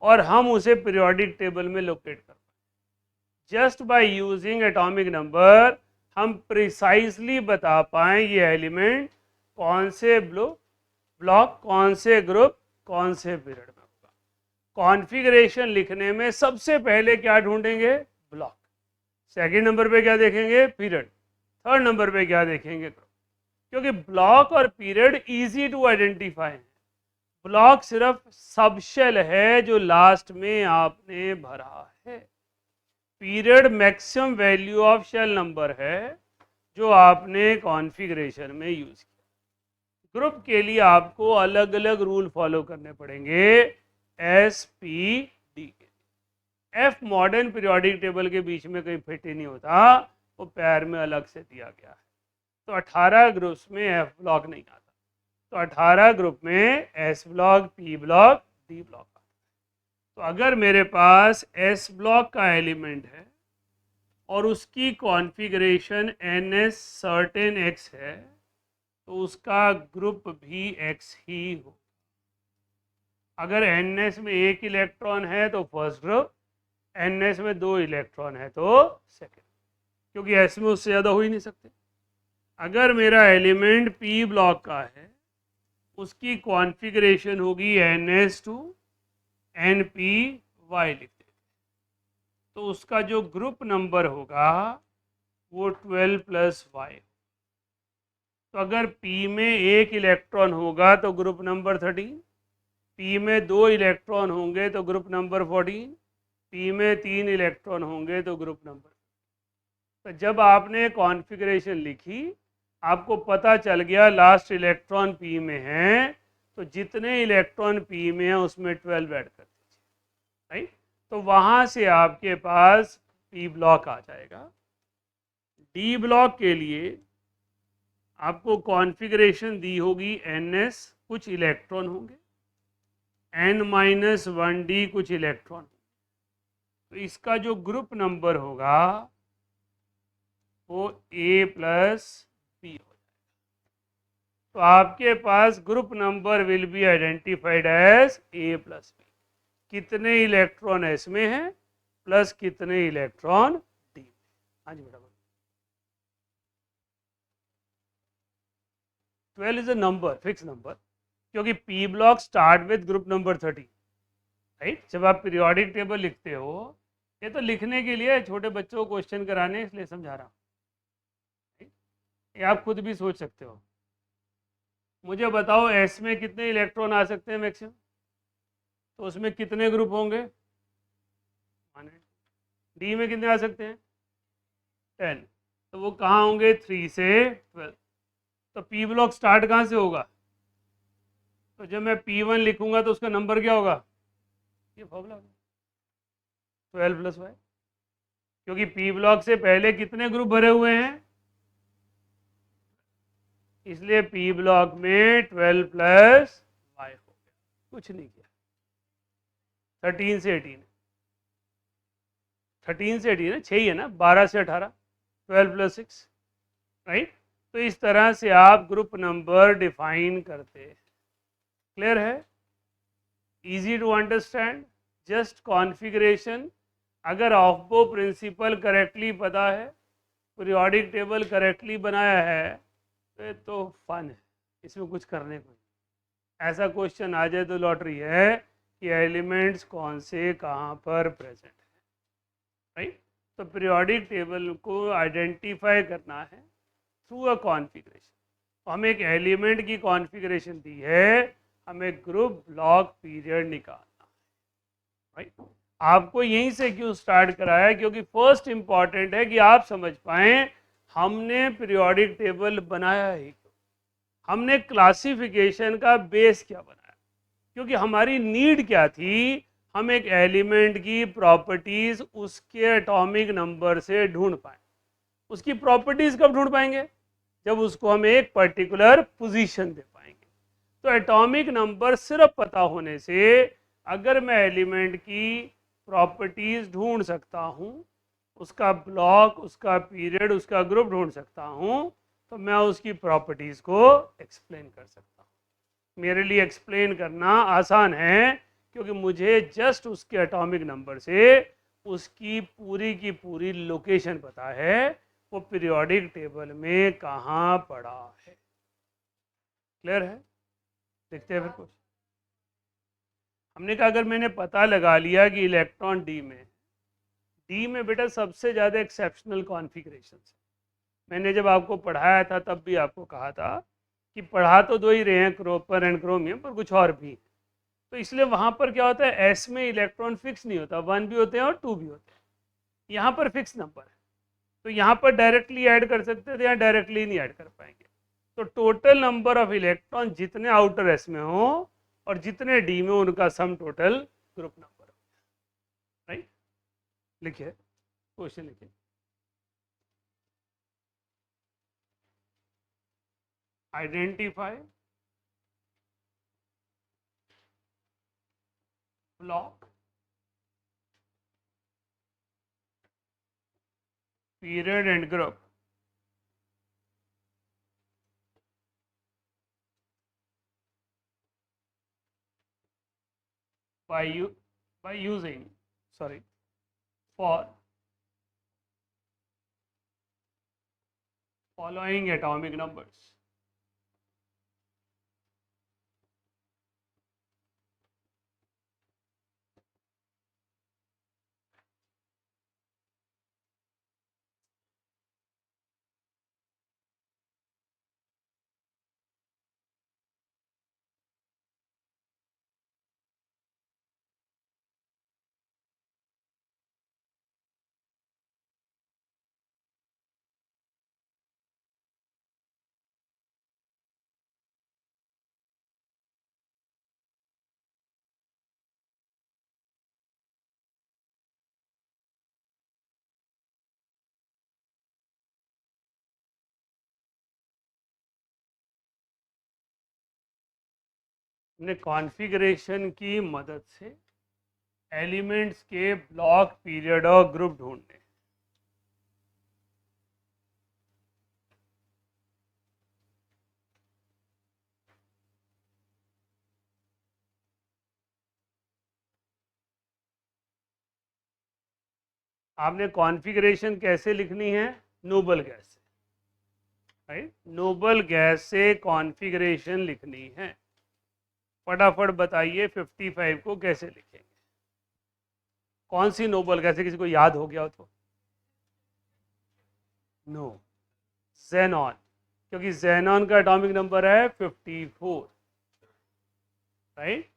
A: और हम उसे पीरियोडिक टेबल में लोकेट कर पाए। Just by using atomic number हम प्रिसाइजली बता पाएँ ये एलिमेंट कौन से ब्लॉक, कौन से ग्रुप, कौन से पीरियड में होगा। कॉन्फ़िगरेशन लिखने में सबसे पहले क्या ढूंढेंगे? ब्लॉक। सेकंड नंबर पे क्या देखेंगे? पीरियड। थर्ड नंबर पे क्या देखेंगे, क्योंकि ब्लॉक और पीरियड इजी टू आइडेंटिफाई है। ब्लॉक सिर्फ सब शेल है जो लास्ट में आपने भरा है। Period maximum value of shell number है जो आपने कॉन्फ़िगरेशन में यूज किया। ग्रुप के लिए आपको अलग अलग रूल फॉलो करने पड़ेंगे एस पी डी के। एफ मॉडर्न पीरियोडिक टेबल के बीच में कहीं फिट ही नहीं होता, वो पैर में अलग से दिया गया है। तो 18 ग्रुप्स में एफ ब्लॉक नहीं आता, तो 18 ग्रुप में S block, P block, D block आता है। तो अगर मेरे पास एस ब्लॉक का एलिमेंट है और उसकी configuration n s certain x है, तो उसका ग्रुप भी एक्स ही हो। अगर एन एस में एक इलेक्ट्रॉन है तो फर्स्ट ग्रुप, एन एस में 2 इलेक्ट्रॉन है तो सेकेंड, क्योंकि एस में उससे ज़्यादा हो ही नहीं सकते। अगर मेरा एलिमेंट पी ब्लॉक का है, उसकी कॉन्फ़िगरेशन होगी n s two n p y लिख देते, तो उसका जो ग्रुप नंबर होगा वो 12 प्लस वाई। तो अगर पी में एक इलेक्ट्रॉन होगा तो ग्रुप नंबर 13, पी में 2 इलेक्ट्रॉन होंगे तो ग्रुप नंबर 14, पी में 3 इलेक्ट्रॉन होंगे तो ग्रुप नंबर। तो जब आपने कॉन्फ़िगरेशन लिखी, आपको पता चल गया लास्ट इलेक्ट्रॉन पी में है, तो जितने इलेक्ट्रॉन पी में है उसमें 12 ऐड कर दीजिए, राइट। तो वहाँ से आपके पास पी ब्लॉक आ जाएगा। डी ब्लॉक के लिए आपको कॉन्फ़िगरेशन दी होगी एन एस, कुछ इलेक्ट्रॉन होंगे, एन माइनस 1 डी कुछ इलेक्ट्रॉन, तो इसका जो ग्रुप नंबर होगा वो ए प्लस बी हो जाएगा। तो आपके पास group number will be identified as A plus B. कितने इलेक्ट्रॉन एस में है प्लस कितने इलेक्ट्रॉन डी में। हाँ जी बेटा। 12 is a number, fix number, क्योंकि P block start with group number 30, right. जब आप पीरियोडिक टेबल लिखते हो, ये तो लिखने के लिए छोटे बच्चों को क्वेश्चन कराने इसलिए समझा रहा हूँ, ये आप खुद भी सोच सकते हो। मुझे बताओ एस में कितने इलेक्ट्रॉन आ सकते हैं मैक्सिमम, तो उसमें कितने ग्रुप होंगे, डी में कितने आ सकते हैं 10, तो वो कहाँ होंगे 3 से 12। तो पी ब्लॉक स्टार्ट कहाँ से होगा, तो जब मैं P1 लिखूंगा तो उसका नंबर क्या होगा, ये फॉर्मूला होगा 12 प्लस वाई, क्योंकि पी ब्लॉक से पहले कितने ग्रुप भरे हुए हैं, इसलिए पी ब्लॉक में 12 प्लस वाई हो गया, कुछ नहीं किया। 13 से 18, 13 से 18 है, 6 ही है ना, 12 से 18, 12 प्लस 6, राइट। तो इस तरह से आप ग्रुप नंबर डिफाइन करते हैं। क्लियर है, easy to understand, just configuration. अगर ऑफ-बो प्रिंसिपल करेक्टली पता है, पीरियोडिक टेबल करेक्टली बनाया है, तो फन है, इसमें कुछ करने को। ऐसा क्वेश्चन आ जाए तो लॉटरी है कि एलिमेंट्स कौन से कहाँ पर प्रेजेंट है, राइट। तो पीरियोडिक टेबल को आइडेंटिफाई करना है थ्रू अ कॉन्फ़िगरेशन। तो हमें एक एलिमेंट की कॉन्फ़िगरेशन दी है, हमें ग्रुप ब्लॉक पीरियड निकालना है, राइट। आपको यहीं से क्यों स्टार्ट कराया, क्योंकि फर्स्ट इंपॉर्टेंट है कि आप समझ पाएं हमने पीरियोडिक टेबल बनाया ही क्यों, हमने क्लासिफिकेशन का बेस क्या बनाया, क्योंकि हमारी नीड क्या थी, हम एक एलिमेंट की प्रॉपर्टीज उसके एटॉमिक नंबर से ढूंढ पाएं। उसकी प्रॉपर्टीज कब ढूंढ पाएंगे, जब उसको हम एक पर्टिकुलर पोजीशन दे पाएंगे। तो एटॉमिक नंबर सिर्फ पता होने से अगर मैं एलिमेंट की प्रॉपर्टीज ढूंढ सकता हूँ, उसका ब्लॉक, उसका पीरियड, उसका ग्रुप ढूंढ सकता हूँ, तो मैं उसकी प्रॉपर्टीज को एक्सप्लेन कर सकता हूँ। मेरे लिए एक्सप्लेन करना आसान है, क्योंकि मुझे जस्ट उसके एटॉमिक नंबर से उसकी पूरी की पूरी लोकेशन पता है, वो पीरियोडिक टेबल में कहाँ पड़ा है। क्लियर है, देखते हैं फिर कुछ। हमने कहा अगर मैंने पता लगा लिया कि इलेक्ट्रॉन डी में बेटा सबसे ज़्यादा एक्सेप्शनल कॉन्फ़िगरेशन है, मैंने जब आपको पढ़ाया था तब भी आपको कहा था कि पढ़ा तो दो ही रहे हैं, कॉपर एंड क्रोमियम, पर कुछ और भी है। तो इसलिए वहाँ पर क्या होता है, एस में इलेक्ट्रॉन फिक्स नहीं होता, 1 भी होते हैं और 2 भी होते हैं। यहाँ पर फिक्स नंबर है, तो यहाँ पर डायरेक्टली ऐड कर सकते थे, यहाँ डायरेक्टली नहीं ऐड कर पाएंगे। तो टोटल नंबर ऑफ इलेक्ट्रॉन जितने आउटर एस में हो और जितने डी में, उनका sum total group number, right. लिखिए, क्वेश्चन लिखिए। Identify block period and group by using, sorry, for following atomic numbers. हमने कॉन्फ़िगरेशन की मदद से एलिमेंट्स के ब्लॉक, पीरियड और ग्रुप ढूंढने। आपने कॉन्फ़िगरेशन कैसे लिखनी है, नोबल गैस से, राइट। नोबल गैस से कॉन्फ़िगरेशन लिखनी है। फटाफट बताइए 55 को कैसे लिखेंगे, कौन सी नोबल गैस है, किसी को याद हो गया हो तो? नो, जेनॉन, क्योंकि जेनॉन का एटॉमिक नंबर है 54, राइट।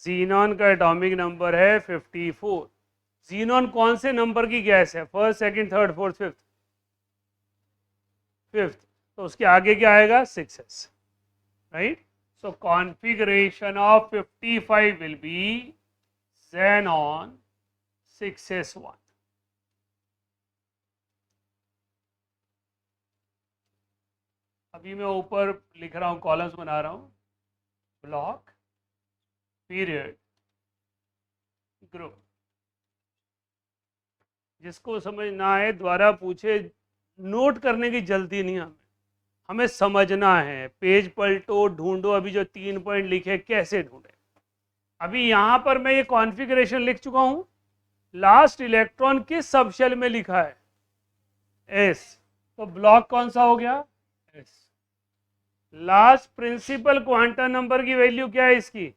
A: जीनॉन का एटॉमिक नंबर है 54। जीनॉन कौन से नंबर की गैस है, first, second, third, fourth, fifth? Fifth, तो उसके आगे क्या आएगा, 6s, right. So configuration of 55 will be xenon 6s1। अभी मैं ऊपर लिख रहा हूं, कॉलम्स बना रहा हूं, ब्लॉक, पीरियड, ग्रुप। जिसको समझ ना आए द्वारा पूछे, नोट करने की जल्दी नहीं, हमें समझना है। पेज पलटो, ढूंढो, अभी जो 3 पॉइंट लिखे कैसे ढूंढे। अभी यहां पर मैं ये कॉन्फ़िगरेशन लिख चुका हूं, लास्ट इलेक्ट्रॉन किस सब शेल में लिखा है, एस, तो ब्लॉक कौन सा हो गया, S. Last principal quantum number की वैल्यू क्या है इसकी,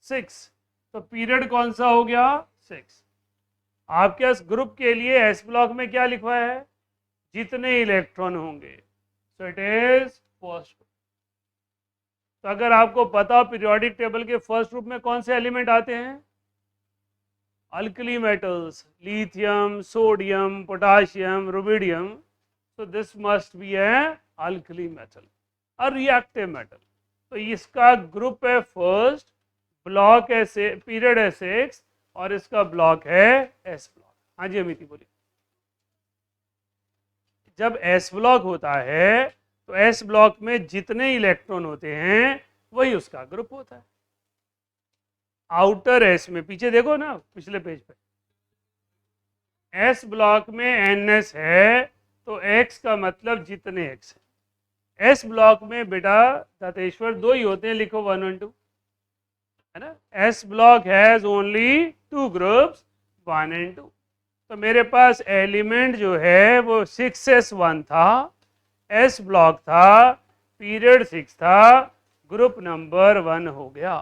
A: 6, तो पीरियड कौन सा हो गया, 6। आपके इस ग्रुप के लिए एस ब्लॉक में क्या लिखा है, जितने इलेक्ट्रॉन होंगे, सो इट इज फर्स्ट। तो अगर आपको पता हो पीरियोडिक टेबल के फर्स्ट ग्रुप में कौन से एलिमेंट आते हैं, alkali metals, lithium, sodium, potassium, rubidium, so this must be a alkali metal, a reactive metal। तो इसका ग्रुप है फर्स्ट, ब्लॉक है से, पीरियड है 6 और इसका ब्लॉक है एस ब्लॉक। हाँ जी अमिति बोलिए। जब एस ब्लॉक होता है तो एस ब्लॉक में जितने इलेक्ट्रॉन होते हैं वही उसका ग्रुप होता है। आउटर एस में, पीछे देखो ना पिछले पेज पे, एस ब्लॉक में एन एस है तो एक्स का मतलब जितने एक्स है। एस ब्लॉक में बेटा दतेश्वर 2 ही होते हैं, लिखो 1 और 2, है ना। S block has only 2 groups, 1 and 2। तो मेरे पास एलिमेंट जो है वो 6s1 था, एस ब्लॉक था, पीरियड 6 था, ग्रुप नंबर 1 हो गया,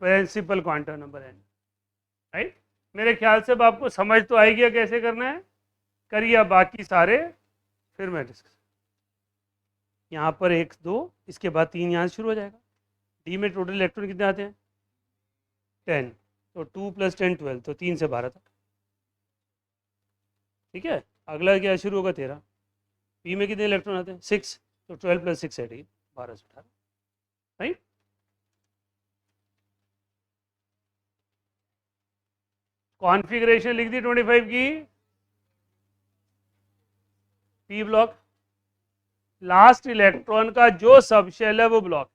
A: principal quantum number n, right. मेरे ख्याल से अब आपको समझ तो आएगी कैसे करना है। करिए अब बाकी सारे, फिर मैं डिस्कस। यहाँ पर 1 2, इसके बाद 3 यहाँ से शुरू हो जाएगा। डी में टोटल इलेक्ट्रॉन कितने आते हैं? 10, तो 2 + 10 12, तो 3 से 12 तक। ठीक है, अगला क्या शुरू होगा? 13। पी में कितने इलेक्ट्रॉन आते हैं? 6, तो 12 + 6 18, 12 से 18, राइट। कॉन्फ़िगरेशन लिख दी 25 की। पी ब्लॉक, लास्ट इलेक्ट्रॉन का जो सब शेल है वो ब्लॉक।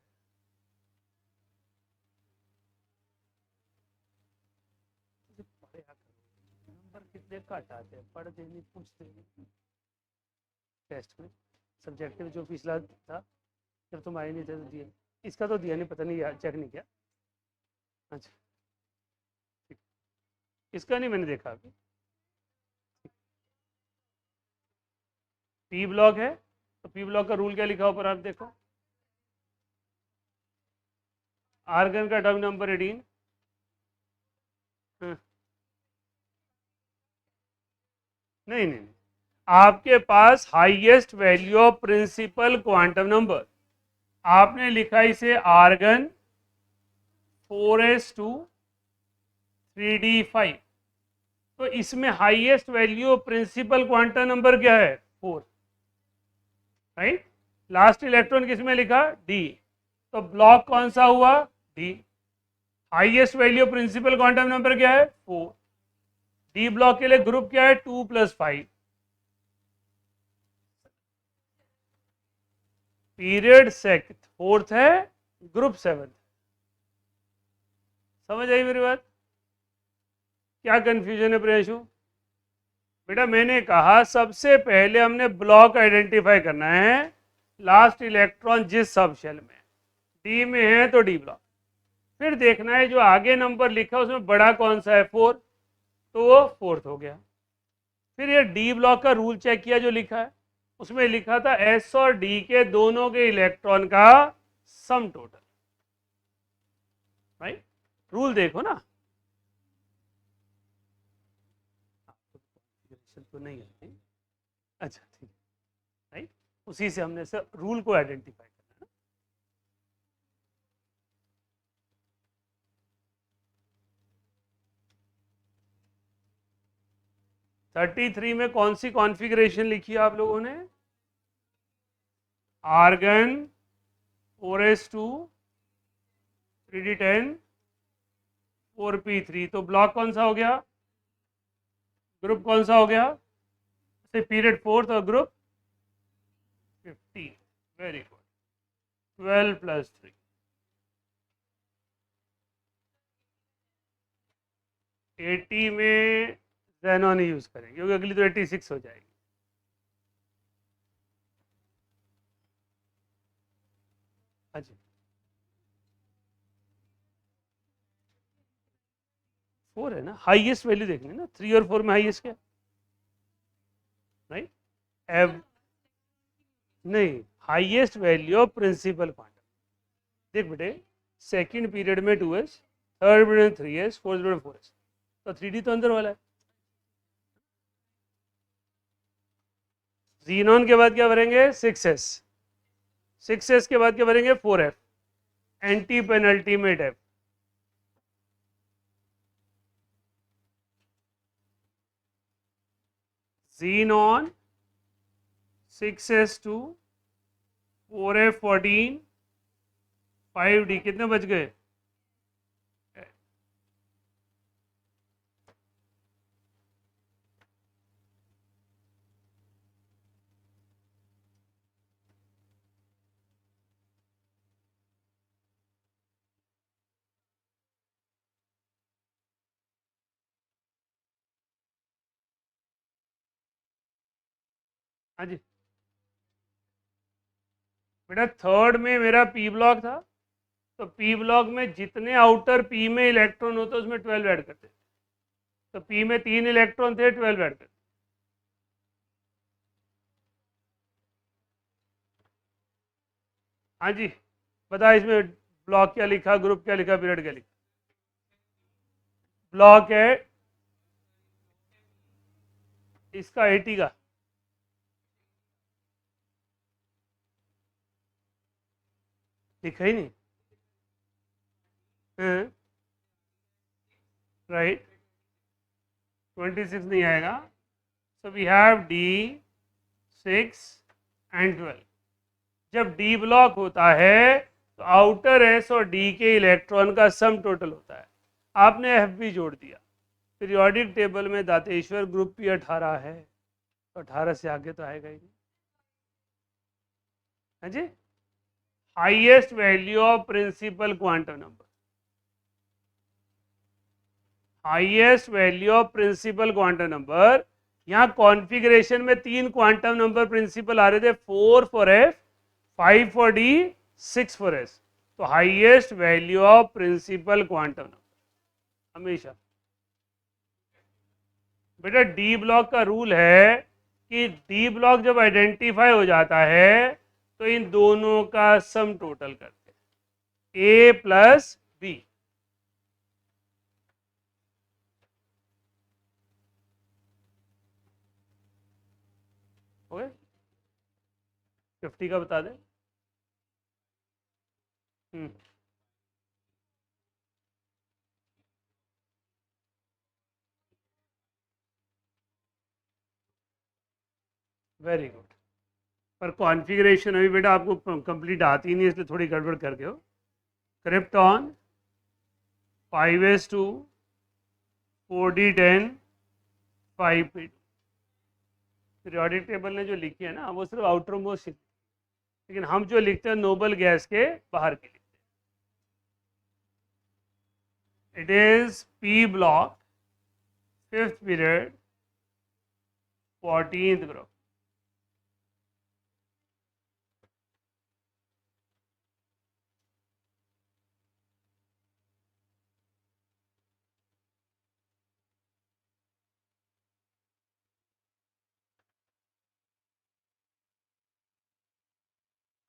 A: नंबर कितने कट आते हैं? पढ़ देनी, पूछते टेस्ट में, सब्जेक्टिव जो पिछला था जब तुम आए नहीं थे तो दिया। इसका तो दिया नहीं, पता नहीं, चेक नहीं किया। अच्छा, इसका नहीं मैंने देखा अभी। पी ब्लॉक है, तो पी ब्लॉक का रूल क्या लिखा ऊपर आप देखो। आर्गन का एटॉमिक नंबर 18। हाँ। नहीं नहीं नहीं, आपके पास highest value of principal quantum number, आपने लिखा इसे आर्गन 4s2 3d5, तो इसमें highest value of principal quantum number क्या है? 4, राइट। लास्ट इलेक्ट्रॉन किसमें लिखा? डी, तो ब्लॉक कौन सा हुआ? D. Highest value principal quantum number क्या है? 4। डी ब्लॉक के लिए ग्रुप क्या है? 2 + 5। पीरियड फोर्थ है, ग्रुप 7। समझ आई मेरी बात? क्या कंफ्यूजन है प्रियांशु? बेटा मैंने कहा सबसे पहले हमने ब्लॉक आइडेंटिफाई करना है, लास्ट इलेक्ट्रॉन जिस सब शेल में, डी में है तो डी ब्लॉक। फिर देखना है जो आगे नंबर लिखा उसमें बड़ा कौन सा है? 4, तो वो फोर्थ हो गया। फिर ये डी ब्लॉक का रूल चेक किया जो लिखा है, उसमें लिखा था एस और डी के दोनों के इलेक्ट्रॉन का सम टोटल, राइट। रूल देखो ना, तो नहीं आती। अच्छा ठीक है, राइट। उसी से हमने से रूल को आइडेंटिफाई करना है। 33 में कौन सी कॉन्फ़िगरेशन लिखी है आप लोगों ने? आर्गन 4s2 3d10 4p3, तो ब्लॉक कौन सा हो गया? ग्रुप कौन सा हो गया? से पीरियड 4 और ग्रुप 15। Very good. 12 + 3, 80 में ज़ेनॉन ही यूज करेंगे क्योंकि अगली तो 86 हो जाएगी। अच्छा, 4 है ना, हाईएस्ट वैल्यू देखनी है ना, 3 और 4 में हाईएस्ट क्या? राइट। एव नहीं, highest value of principal quantum. देख बेटे, सेकंड पीरियड में 2s, थर्ड पीरियड में 3s, फोर्थ पीरियड में 4s, तो 3d तो अंदर वाला है। जीनॉन के बाद क्या भरेंगे? 6s, 6s के बाद क्या भरेंगे? 4f, anti penultimate f। xenon 6s2 4f14 5d, कितने बच गए? हाँ जी बेटा, थर्ड में मेरा पी ब्लॉक था, तो पी ब्लॉक में जितने आउटर पी में इलेक्ट्रॉन होते उसमें 12 ऐड करते, तो पी में 3 इलेक्ट्रॉन थे, 12 ऐड करते। हाँ जी, बता इसमें ब्लॉक क्या लिखा, ग्रुप क्या लिखा, पीरियड क्या लिखा? ब्लॉक है इसका 80 का लिखा ही नहीं, राइट, 26 नहीं आएगा। So we have D 6 and 12। जब डी ब्लॉक होता है तो आउटर एस और डी के इलेक्ट्रॉन का सम टोटल होता है। आपने एफ भी जोड़ दिया। पीरियोडिक टेबल में दातेश्वर ग्रुप भी 18 है, तो 18 से आगे तो आएगा ही नहीं। हाँ जी, highest value of principal quantum number, highest value of principal quantum number. यहाँ कॉन्फ़िगरेशन में 3 क्वांटम नंबर प्रिंसिपल आ रहे थे, 4 for F, 5 for D, 6 for S. तो highest value of principal quantum number हमेशा। बेटा डी ब्लॉक का रूल है कि डी ब्लॉक जब आइडेंटिफाई हो जाता है तो इन दोनों का सम टोटल करते हैं, ए प्लस बी। ओके, 50 का बता दें। Very good. पर कॉन्फ़िगरेशन अभी बेटा आपको कंप्लीट आती नहीं, इसलिए थोड़ी गड़बड़ करके हो। Krypton 5s2 4d10 5p2। Periodic table ने जो लिखी है ना वो सिर्फ आउटर मोस्ट, लेकिन हम जो लिखते हैं नोबल गैस के बाहर की लिखते हैं। It is P block 5th period 14th group.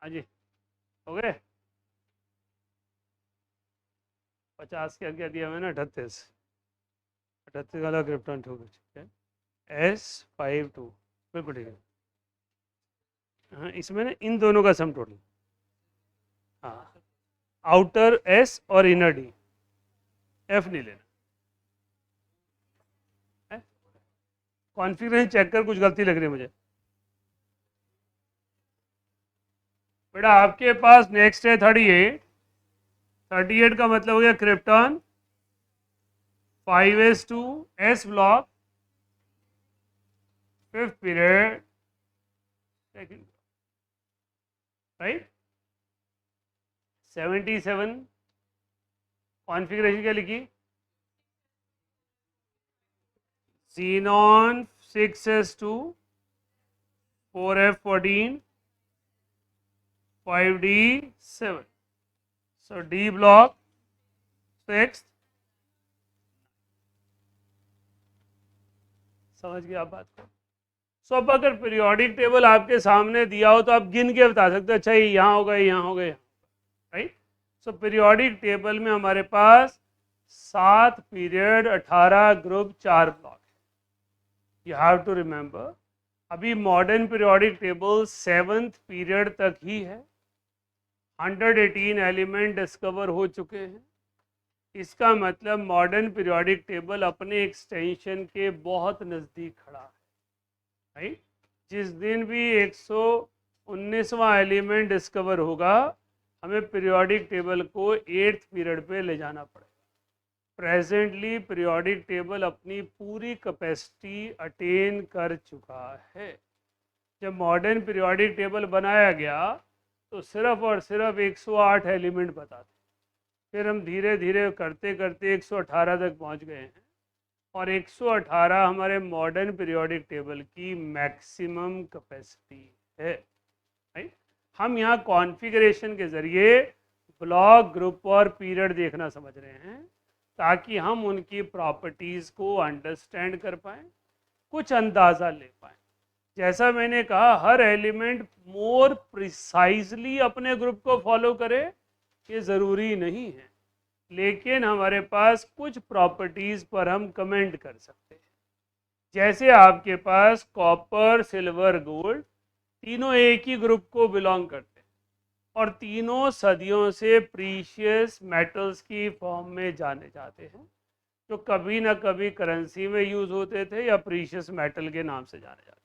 A: हाँ जी, हो गए। 50 के आगे दिया मैंने 38, 38 वाला क्रिप्टॉन हो गया, ठीक है। S52 बिल्कुल ठीक है। हाँ, इसमें ना इन दोनों का सम टोटल, हाँ, आउटर एस और इनर डी, एफ नहीं लेना। कॉन्फ़िगरेशन चेक कर, कुछ गलती लग रही है मुझे। बेटा आपके पास नेक्स्ट है 38। 38 का मतलब हो गया krypton 5s2 S block 5th period 2nd, right. 77 configuration क्या लिखी, xenon 6s2 4f14 5d7। So D block 6th। समझ गए आप बात को। सो अब अगर पीरियोडिक टेबल आपके सामने दिया हो तो आप गिन के बता सकते हो, अच्छा ये यहाँ हो गए, यहाँ हो गए, राइट। सो पीरियोडिक टेबल में हमारे पास 7 पीरियड 18 ग्रुप 4 ब्लॉक है। यू हैव टू रिमेंबर अभी modern periodic table 7th period तक ही है। 118 एलिमेंट डिस्कवर हो चुके हैं। इसका मतलब मॉडर्न पीरियोडिक टेबल अपने एक्सटेंशन के बहुत नज़दीक खड़ा है, राइट। जिस दिन भी 119वां एलिमेंट डिस्कवर होगा हमें पीरियोडिक टेबल को 8th पीरियड पे ले जाना पड़ेगा। प्रेजेंटली पीरियोडिक टेबल अपनी पूरी कैपेसिटी अटेन कर चुका है। जब मॉडर्न पीरियोडिक टेबल बनाया गया तो सिर्फ और सिर्फ 108 एलिमेंट बताते, फिर हम धीरे धीरे करते करते 118 तक पहुंच गए हैं, और 118 हमारे मॉडर्न पीरियोडिक टेबल की मैक्सिमम कैपेसिटी है, राइट। हम यहाँ कॉन्फ़िगरेशन के ज़रिए ब्लॉक, ग्रुप और पीरियड देखना समझ रहे हैं ताकि हम उनकी प्रॉपर्टीज़ को अंडरस्टैंड कर पाएँ, कुछ अंदाज़ा ले पाएँ। जैसा मैंने कहा हर एलिमेंट मोर प्रिसाइजली अपने ग्रुप को फॉलो करे ये ज़रूरी नहीं है, लेकिन हमारे पास कुछ प्रॉपर्टीज़ पर हम कमेंट कर सकते हैं। जैसे आपके पास कॉपर, सिल्वर, गोल्ड तीनों एक ही ग्रुप को बिलोंग करते हैं और तीनों सदियों से प्रीशियस मेटल्स की फॉर्म में जाने जाते हैं, जो कभी ना कभी करेंसी में यूज होते थे या प्रीशियस मेटल के नाम से जाने जाते हैं।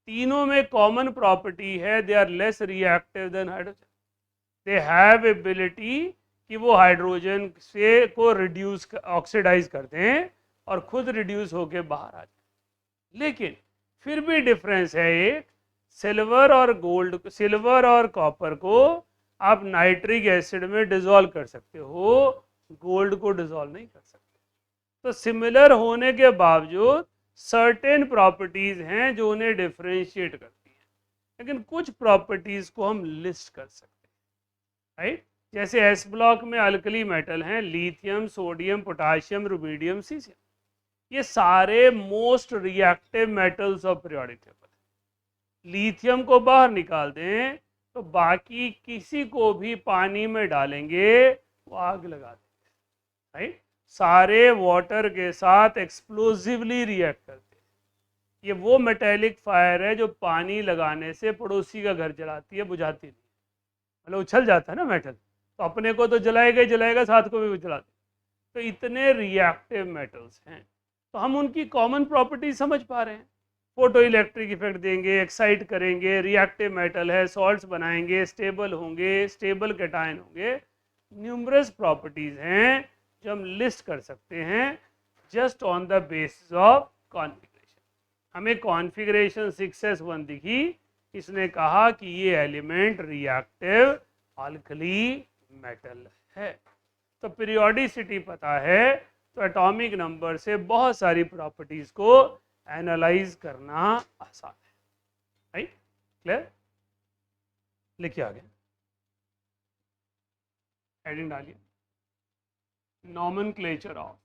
A: तीनों में कॉमन प्रॉपर्टी है, they are less reactive than hydrogen. They have ability कि वो हाइड्रोजन से को रिड्यूस ऑक्सीडाइज करते हैं और खुद रिड्यूस होके बाहर आ जाते। लेकिन फिर भी डिफरेंस है एक, सिल्वर और कॉपर को आप नाइट्रिक एसिड में डिसॉल्व कर सकते हो, गोल्ड को डिसॉल्व नहीं कर सकते। तो सिमिलर होने के बावजूद सर्टेन प्रॉपर्टीज हैं जो उन्हें डिफरेंशिएट करती हैं, लेकिन कुछ प्रॉपर्टीज को हम लिस्ट कर सकते हैं, राइट। जैसे एस ब्लॉक में अल्कली मेटल हैं lithium, sodium, potassium, rubidium, caesium. ये सारे most reactive metals of periodic table. Lithium को बाहर निकाल दें तो बाकी किसी को भी पानी में डालेंगे वो आग लगा देंगे, राइट। सारे वाटर के साथ एक्सप्लोसिवली रिएक्ट करते हैं। ये वो मेटेलिक फायर है जो पानी लगाने से पड़ोसी का घर जलाती है, बुझाती नहीं, मतलब उछल जाता है ना मेटल, तो अपने को तो जलाएगा ही जलाएगा, साथ को भी जलाते। तो इतने रिएक्टिव मेटल्स हैं, तो हम उनकी कॉमन प्रॉपर्टी समझ पा रहे हैं। फोटो इलेक्ट्रिक इफेक्ट देंगे, एक्साइट करेंगे, रिएक्टिव मेटल है, सॉल्ट्स बनाएंगे, स्टेबल होंगे, स्टेबल कैटायन होंगे। न्यूमरस प्रॉपर्टीज हैं जो हम लिस्ट कर सकते हैं just on the basis of configuration. हमें कॉन्फ़िगरेशन 6s1 दिखी, इसने कहा कि ये एलिमेंट रिएक्टिव अल्कली मेटल है। तो पीरियोडिसिटी पता है तो एटॉमिक नंबर से बहुत सारी प्रॉपर्टीज को एनालाइज करना आसान है, राइट। क्लियर? लिखिए आगे, हेडिंग डालिए, nomenclature of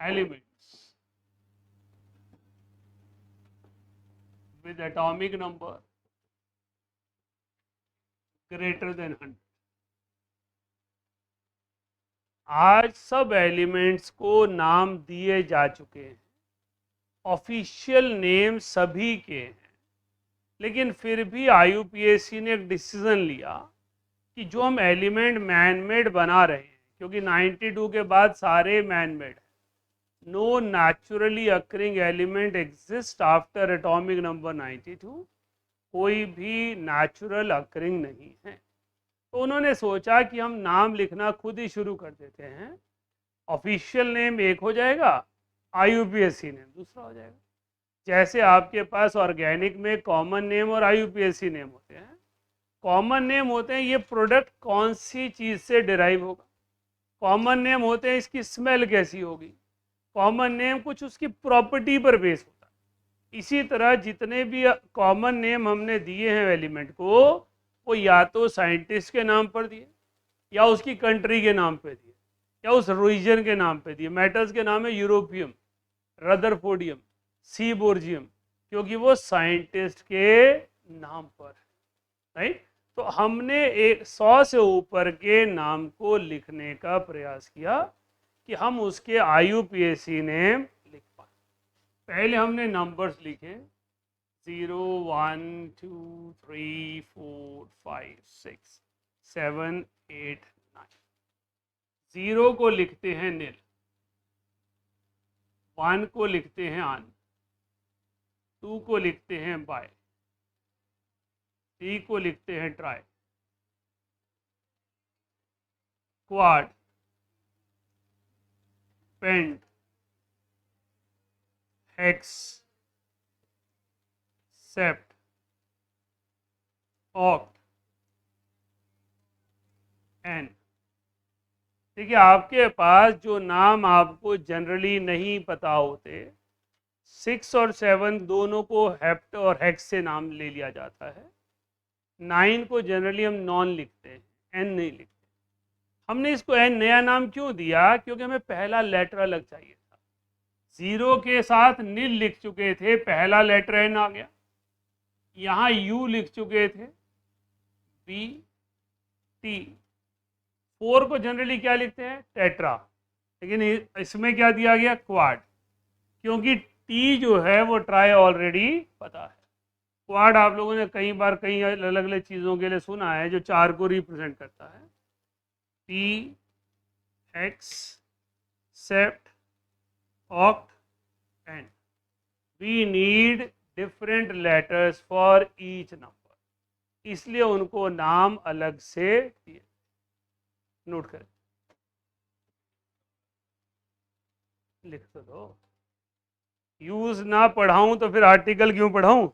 A: elements with atomic number greater than 100। आज सब एलिमेंट्स को नाम दिए जा चुके हैं, ऑफिशियल नेम सभी के हैं, लेकिन फिर भी आईयूपीएसी ने एक डिसीजन लिया कि जो हम एलिमेंट मैन मेड बना रहे हैं, क्योंकि 92 के बाद सारे man made, no naturally occurring element exist after atomic number 92, कोई भी नेचुरल अकरिंग नहीं है। तो उन्होंने सोचा कि हम नाम लिखना खुद ही शुरू कर देते हैं। ऑफिशियल नेम एक हो जाएगा, आईयूपीएसी नेम दूसरा हो जाएगा। जैसे आपके पास ऑर्गेनिक में कॉमन नेम और आईयूपीएसी नेम होते हैं। कॉमन नेम होते हैं ये प्रोडक्ट कौन सी चीज़ से डिराइव होगा, कॉमन नेम होते हैं इसकी स्मेल कैसी होगी, कॉमन नेम कुछ उसकी प्रॉपर्टी पर बेस होता है। इसी तरह जितने भी कॉमन नेम हमने दिए हैं एलिमेंट को, वो या तो साइंटिस्ट के नाम पर दिए, या उसकी कंट्री के नाम पे दिए, या उस रीजन के नाम पे दिए। मेटल्स के नाम है यूरोपियम, रदरफोर्डियम, सीबोर्जियम, क्योंकि वो साइंटिस्ट के नाम पर है, राइट। तो हमने 100 से ऊपर के नाम को लिखने का प्रयास किया कि हम उसके आईयूपीएसी नेम लिख पाए। पहले हमने नंबर्स लिखे 0 1 2 3 4 5 6 7 8 9। 0 को लिखते हैं नील, 1 को लिखते हैं आन, 2 को लिखते हैं बाय, 3 को लिखते हैं tri, quad, pent, hex, sept, oct, enn. देखिए आपके पास जो नाम आपको जनरली नहीं पता होते, 6 और 7 दोनों को हेप्ट और हेक्स से नाम ले लिया जाता है। 9 को जनरली हम नॉन लिखते हैं, एन नहीं लिखते। हमने इसको एन नया नाम क्यों दिया? क्योंकि हमें पहला लेटर अलग चाहिए था। 0 के साथ नील लिख चुके थे, पहला लेटर एन आ गया। यहाँ यू लिख चुके थे, बी टी, 4 को जनरली क्या लिखते हैं, टेट्रा, लेकिन इसमें क्या दिया गया, क्वाड, क्योंकि टी जो है वो ट्राई ऑलरेडी पता है। क्वाड आप लोगों ने कई बार कई अलग अलग चीज़ों के लिए सुना है जो 4 को रिप्रेजेंट करता है, T, ex, sept, oct and we need different letters for each number, इसलिए उनको नाम अलग से दिए। नोट करें, लिख तो दो, यूज ना पढ़ाऊं तो फिर आर्टिकल क्यों पढ़ाऊं।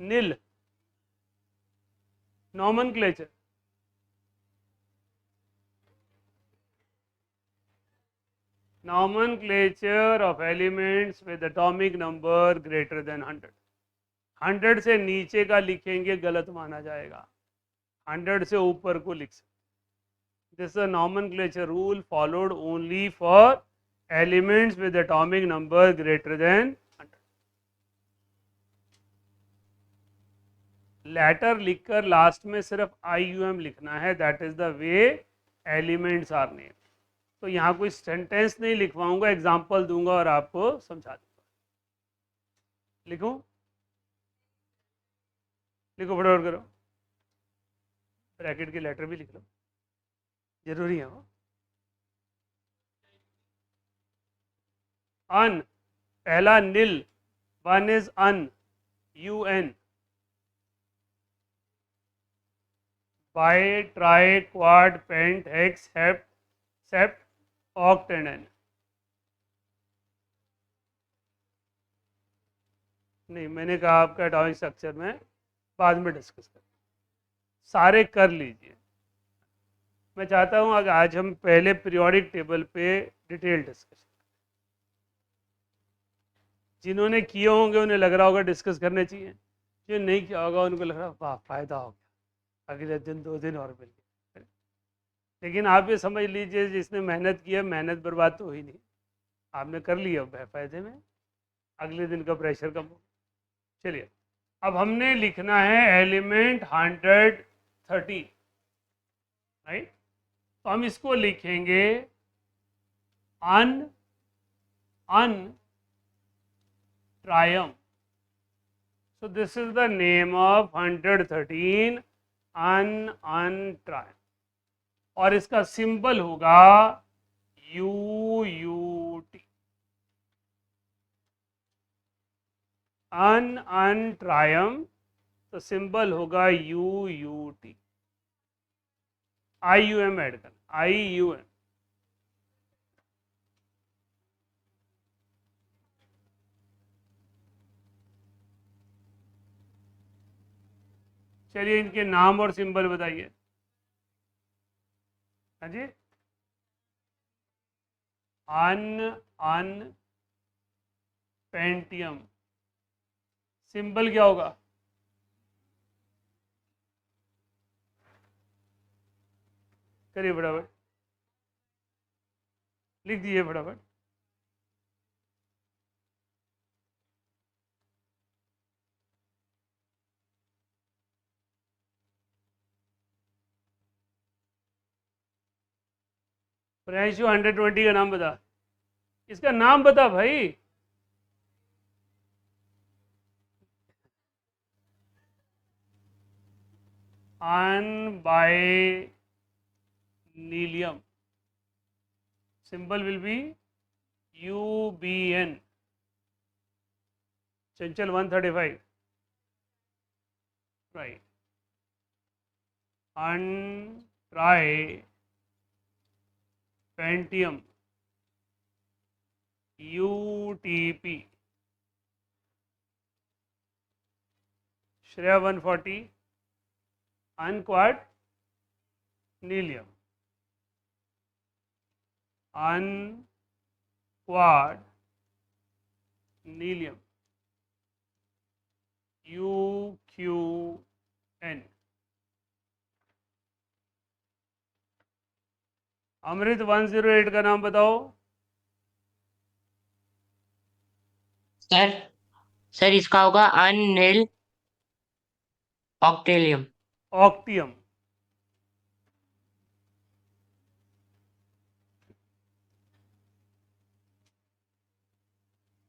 A: नील, nomenclature, nomenclature of elements with atomic number greater than 100। 100 से नीचे का लिखेंगे गलत माना जाएगा, 100 से ऊपर को लिख सकते। This is a nomenclature rule followed only for elements with atomic number greater than 100। Letter लिखकर लास्ट में सिर्फ IUM लिखना है, that is the way elements are name. तो यहाँ कोई सेंटेंस नहीं लिखवाऊंगा, एग्जाम्पल दूंगा और आपको समझा दूंगा। लिखूं, लिखो फटाफट करो, ब्रैकेट के लेटर भी लिख लो, जरूरी है वो। अन, पहला nil, one is un, UN, bi, tri, quad, pent, hex, hept, sept, oct and enn. नहीं, मैंने कहा आपका एटॉमिक स्ट्रक्चर में बाद में डिस्कस कर, सारे कर लीजिए। मैं चाहता हूं अगर आज हम पहले पीरियोडिक टेबल पे डिटेल डिस्कशन, जिन्होंने किए होंगे उन्हें लग रहा होगा डिस्कस करने चाहिए, जो नहीं किया होगा उनको लग रहा वाह फायदा हो गया, अगले दिन 2 दिन और मिल गए। लेकिन आप ये समझ लीजिए जिसने मेहनत की है, मेहनत बर्बाद तो हुई नहीं, आपने कर लिया फायदे में, अगले दिन का प्रेशर कम हो। चलिए, अब हमने लिखना है एलिमेंट 130, राइट। तो हम इसको लिखेंगे अन, अन ट्रायम। So this is the name of 113 अन और इसका सिंबल होगा UUT, अन ट्रायम, तो सिंबल होगा UUT। IUM ऐड करना, IUM। चलिए इनके नाम और सिंबल बताइए। हाँ जी, अन पेंटियम, सिंबल क्या होगा, करिए फटाफट, लिख दीजिए फटाफट। फ्रेंशो 120 का नाम बता, इसका नाम बता भाई। Un bi nilium, symbol will be UBN। Chanchal 135, right. Un tri pentium, UTP। Shreya 140, unquadnilium unquadnilium, अनक्वाड नीलियम, UQN। अमृत 108 का नाम बताओ।
B: सर, सर इसका होगा unnil, octelium.
A: Octium.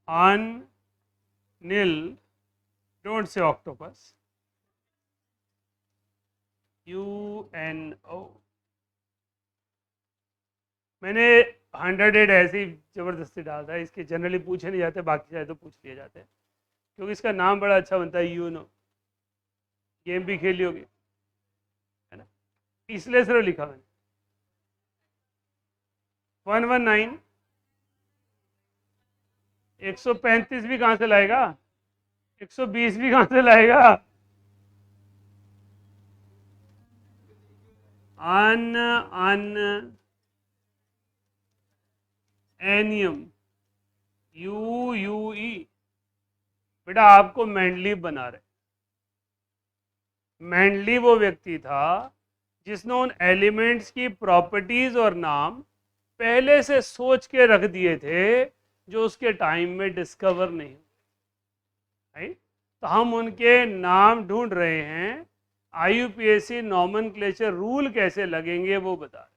A: Unnil, don't say octopus, UNO। मैंने 100 ऐसे ही जबरदस्ती डाल था, इसके जनरली पूछे नहीं जाते, बाकी शायद तो पूछ लिए जाते हैं, क्योंकि इसका नाम बड़ा अच्छा बनता है, यूनो। गेम भी खेली होगी, है ना, इसलिए सिर्फ लिखा मैंने। 119। 135 भी कहाँ से लाएगा, 120 भी कहाँ से लाएगा। अन अन एनियम, UUE। बेटा आपको मैंडलीव बना रहे। मैंडलीव वो व्यक्ति था जिसने उन एलिमेंट्स की प्रॉपर्टीज और नाम पहले से सोच के रख दिए थे, जो उसके टाइम में डिस्कवर नहीं हुए, राइट। तो हम उनके नाम ढूंढ रहे हैं, IUPAC नॉमेनक्लेचर रूल कैसे लगेंगे वो बता रहे,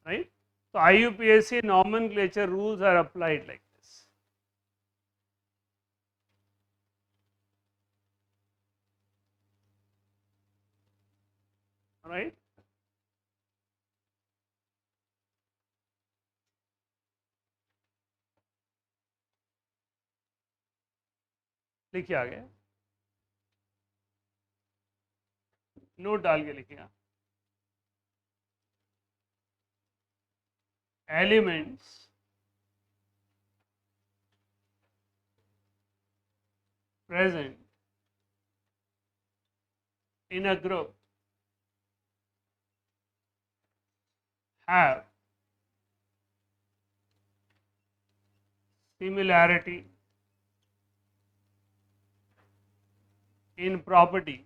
A: राइट। तो IUPAC nomenclature rules are applied like this, right. लिखिए आगे, नोट डाल के लिखिएगा। एलिमेंट्स present in a group have similarity in properties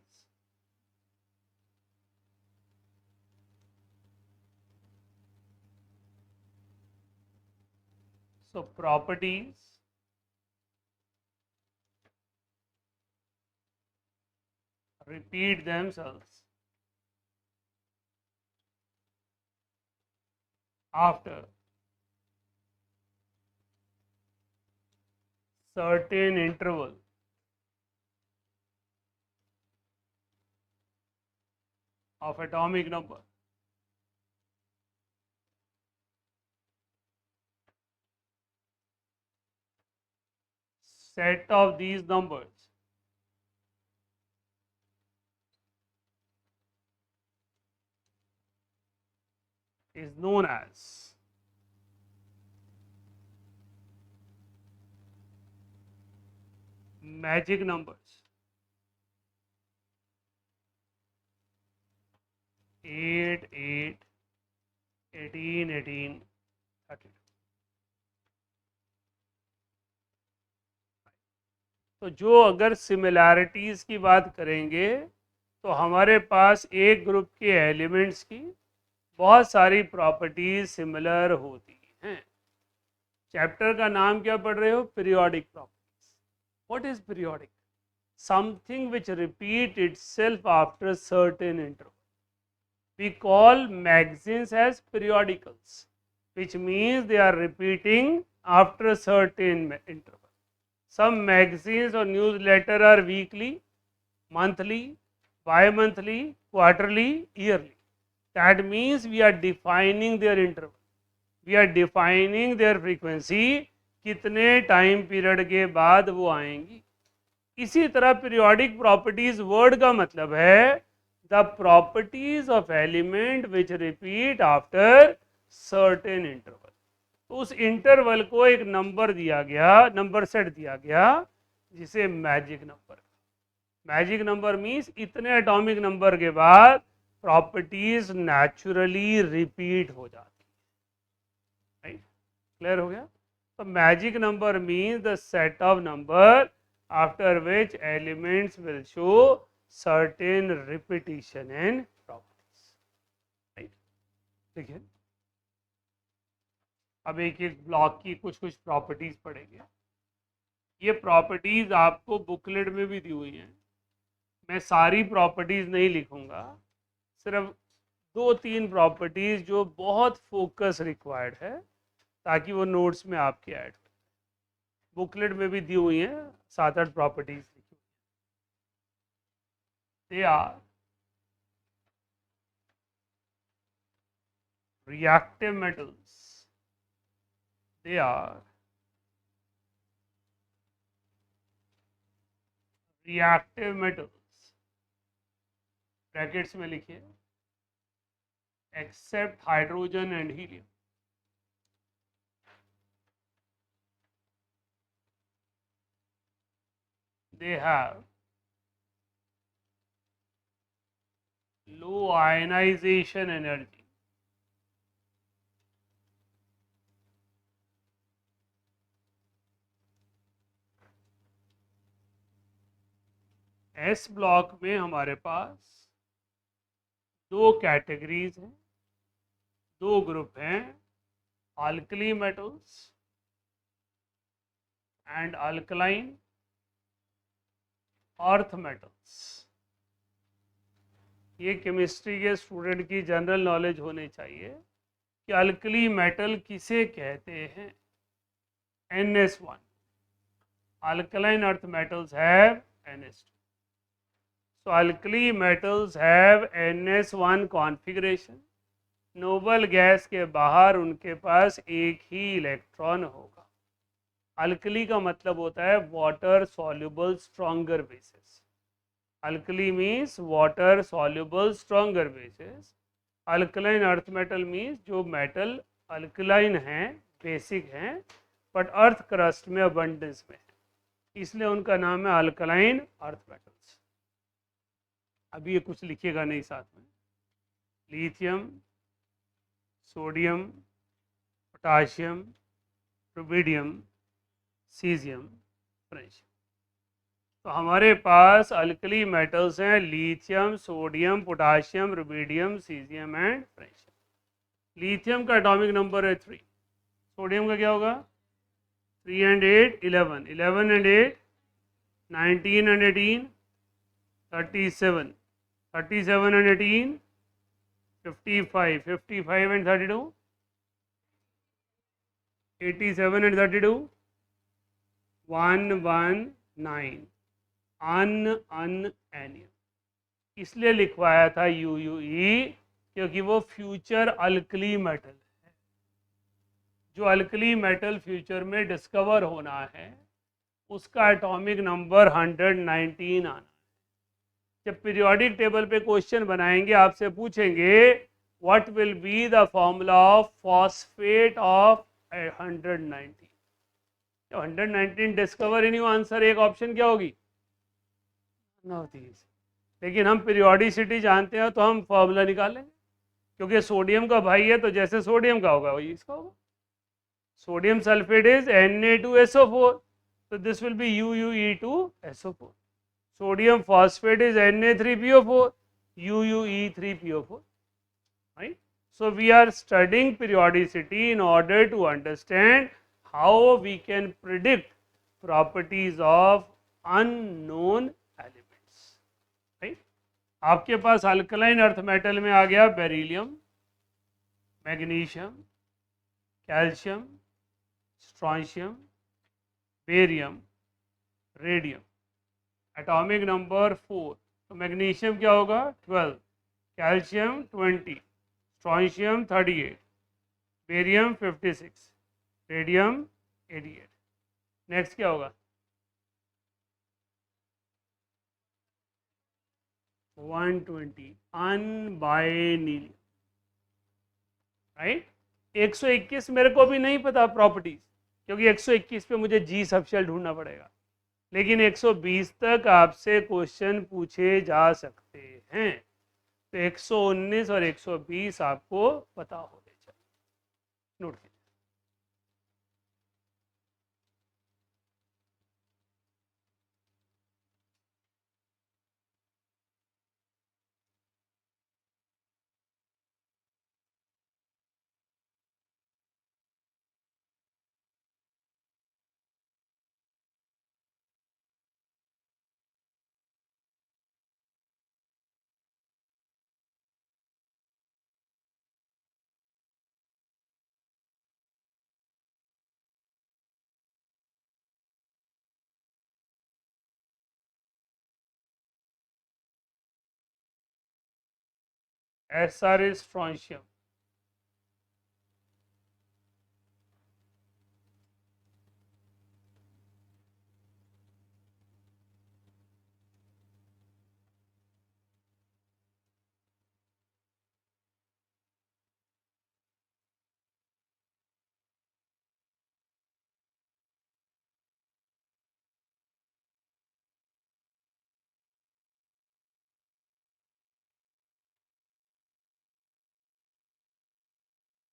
A: so properties repeat themselves after certain interval of atomic number. Set of these numbers is known as magic numbers. 8, 8, 18, 18, 32। तो जो अगर similarities की बात करेंगे, तो हमारे पास एक ग्रुप के एलिमेंट्स की बहुत सारी प्रॉपर्टीज सिमिलर होती हैं। चैप्टर का नाम क्या पढ़ रहे हो, periodic properties. What is periodic? Something which repeat itself after certain interval. we call magazines as periodicals, which means they are repeating after a certain interval. Some magazines or newsletter are weekly, monthly, bi-monthly, quarterly, yearly. That means we are defining their interval, we are defining their frequency, कितने time period के बाद वो आएंगी। इसी तरह periodic properties word का मतलब है the properties of element which repeat after certain interval. तो उस इंटरवल को एक नंबर दिया गया, नंबर सेट दिया गया, जिसे magic number. Magic number means इतने एटॉमिक नंबर के बाद प्रॉपर्टीज नेचुरली रिपीट हो जाती है, राइट। क्लियर हो गया? तो magic number means the set of number after which elements will show certain repetition in properties, right? देखिए, अब एक एक ब्लॉक की कुछ कुछ प्रॉपर्टीज पढ़ेंगे। ये प्रॉपर्टीज आपको बुकलेट में भी दी हुई हैं, मैं सारी प्रॉपर्टीज नहीं लिखूंगा, सिर्फ दो तीन प्रॉपर्टीज जो बहुत फोकस रिक्वायर्ड है, ताकि वो नोट्स में आपके ऐड, बुकलेट में भी दी हुई हैं 7-8 प्रॉपर्टीज लिखी। They are reactive metals, they are reactive metals, brackets में लिखिए, except hydrogen and helium. they have low ionization energy, S block में हमारे पास दो कैटेगरीज हैं, दो ग्रुप हैं, alkali metals and alkaline earth metals. ये केमिस्ट्री के स्टूडेंट की जनरल नॉलेज होनी चाहिए कि अल्कली मेटल किसे कहते हैं। NS1, alkaline earth metals have NS2. So alkali metals have NS1 configuration. Noble gas के बाहर उनके पास एक ही इलेक्ट्रॉन होगा। अल्कली का मतलब होता है water soluble stronger basis. Alkali means water soluble stronger basis. Alkaline earth metal means जो मेटल अल्कलाइन हैं, बेसिक हैं, बट अर्थ क्रस्ट में अबंडेंस में है, इसलिए उनका नाम है अल्कलाइन अर्थ मेटल्स। अभी ये कुछ लिखिएगा नहीं साथ में। Lithium, sodium, potassium, rubidium, caesium, francium. तो हमारे पास अल्कली मेटल्स हैं lithium, sodium, potassium, rubidium, caesium and francium. Lithium का एटॉमिक नंबर है 3। सोडियम का क्या होगा? 3 and 8 11, 11 and 8 19 and 18 37, 37 and 18 55, 55 and 32 87 and 32 119, एनियम। इसलिए लिखवाया था UUE क्योंकि वो फ्यूचर अल्कली मेटल है। जो अल्कली मेटल फ्यूचर में डिस्कवर होना है उसका एटॉमिक नंबर 119 आना है। जब पीरियोडिक टेबल पे क्वेश्चन बनाएंगे आपसे पूछेंगे what will be the formula of phosphate of 119। जब 119 डिस्कवर इन आंसर एक ऑप्शन क्या होगी? North east. लेकिन हम पीरियोडिसिटी जानते हैं तो हम फॉर्मूला निकालेंगे, क्योंकि सोडियम का भाई है तो जैसे सोडियम का होगा वही इसका होगा। Sodium sulphate is Na2SO4, so this will be UUE2SO4. Sodium phosphate is Na3PO4, UUE3PO4. Right? So we are studying periodicity in order to understand how we can predict properties of unknown elements. Right? आपके पास alkaline earth metal में आ गया beryllium, magnesium, calcium, strontium, barium, radium. Atomic number 4, तो magnesium क्या होगा? 12, calcium 20, strontium 38, barium 56, radium 88। Next क्या होगा? 120, अनबाइनीलियम। Right? 121 मेरे को भी नहीं पता प्रॉपर्टीज, क्योंकि 121 पे मुझे जी सबशेल ढूंढना पड़ेगा, लेकिन 120 तक आपसे क्वेश्चन पूछे जा सकते हैं। तो 119 और 120 आपको पता होने चाहिए। नोट कीजिए। SR is strontium.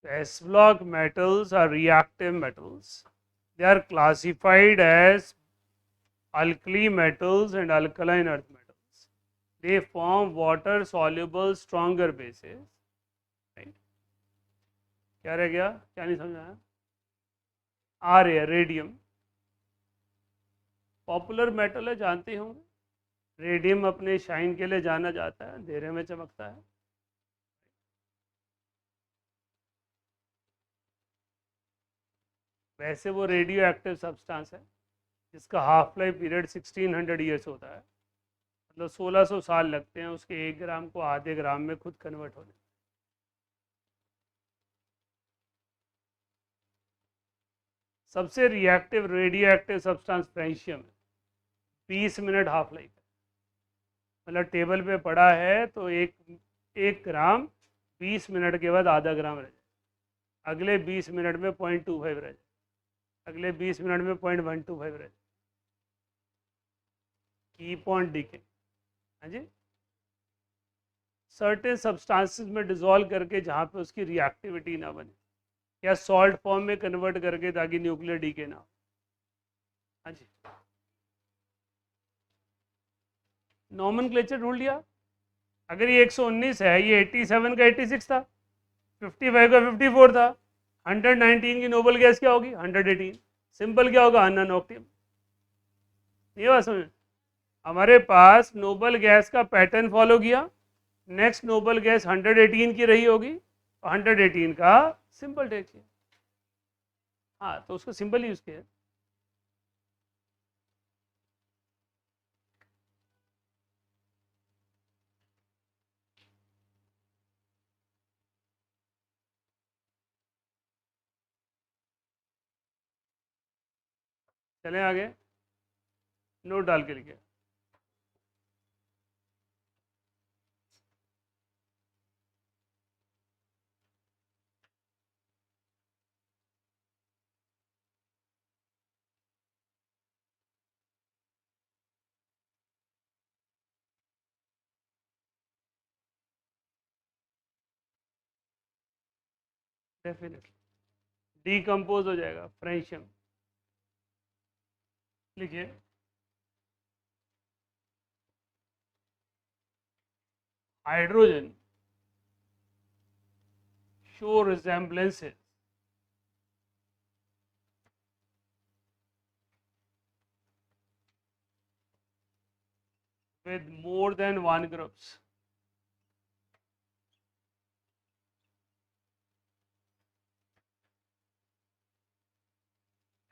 A: S block metals are reactive metals. They are classified as alkali metals and alkaline earth metals. They form water soluble stronger bases. Right? क्या रह गया, क्या नहीं समझ आया? आ रहा है रेडियम, पॉपुलर मेटल है, जानते होंगे। रेडियम अपने शाइन के लिए जाना जाता है, अंधेरे में चमकता है। वैसे वो रेडियो एक्टिव सब्सटेंस है जिसका हाफ लाइफ पीरियड 1600 ईयर्स होता है, मतलब 1600 साल लगते हैं उसके 1 ग्राम को आधे ग्राम में खुद कन्वर्ट होने। सबसे reactive radio active substance francium है, 20 मिनट हाफ लाइफ है, मतलब टेबल पे पड़ा है तो एक ग्राम 20 मिनट के बाद आधा ग्राम रह जाए, अगले 20 मिनट में 0.25 रह जाए, अगले 20 मिनट में 0.125 रह जाए। Keep on decay. हाँ जी, सर्टेन सब्सटेंसेस में डिसॉल्व करके जहाँ पे उसकी रिएक्टिविटी ना बने, या सॉल्ट फॉर्म में कन्वर्ट करके ताकि न्यूक्लियर डीके ना हो। हाँ जी, नॉमेनक्लेचर ढूंढ लिया। अगर ये 119 है, ये 87 का 86 था, 55 का 54 था, 119 की नोबल गैस क्या होगी? 118। सिंपल क्या होगा? Unknown octane. ये बात समझ, हमारे पास नोबल गैस का पैटर्न फॉलो किया, नेक्स्ट नोबल गैस 118 की रही होगी, 118 का सिंपल टेक किया। हाँ, तो उसको सिंपल यूज किया। चलें आगे, नोट डाल के लिखे। डेफिनेटली डीकम्पोज हो जाएगा फ्रेंशियम। लिखिए, hydrogen show resemblances with more than one groups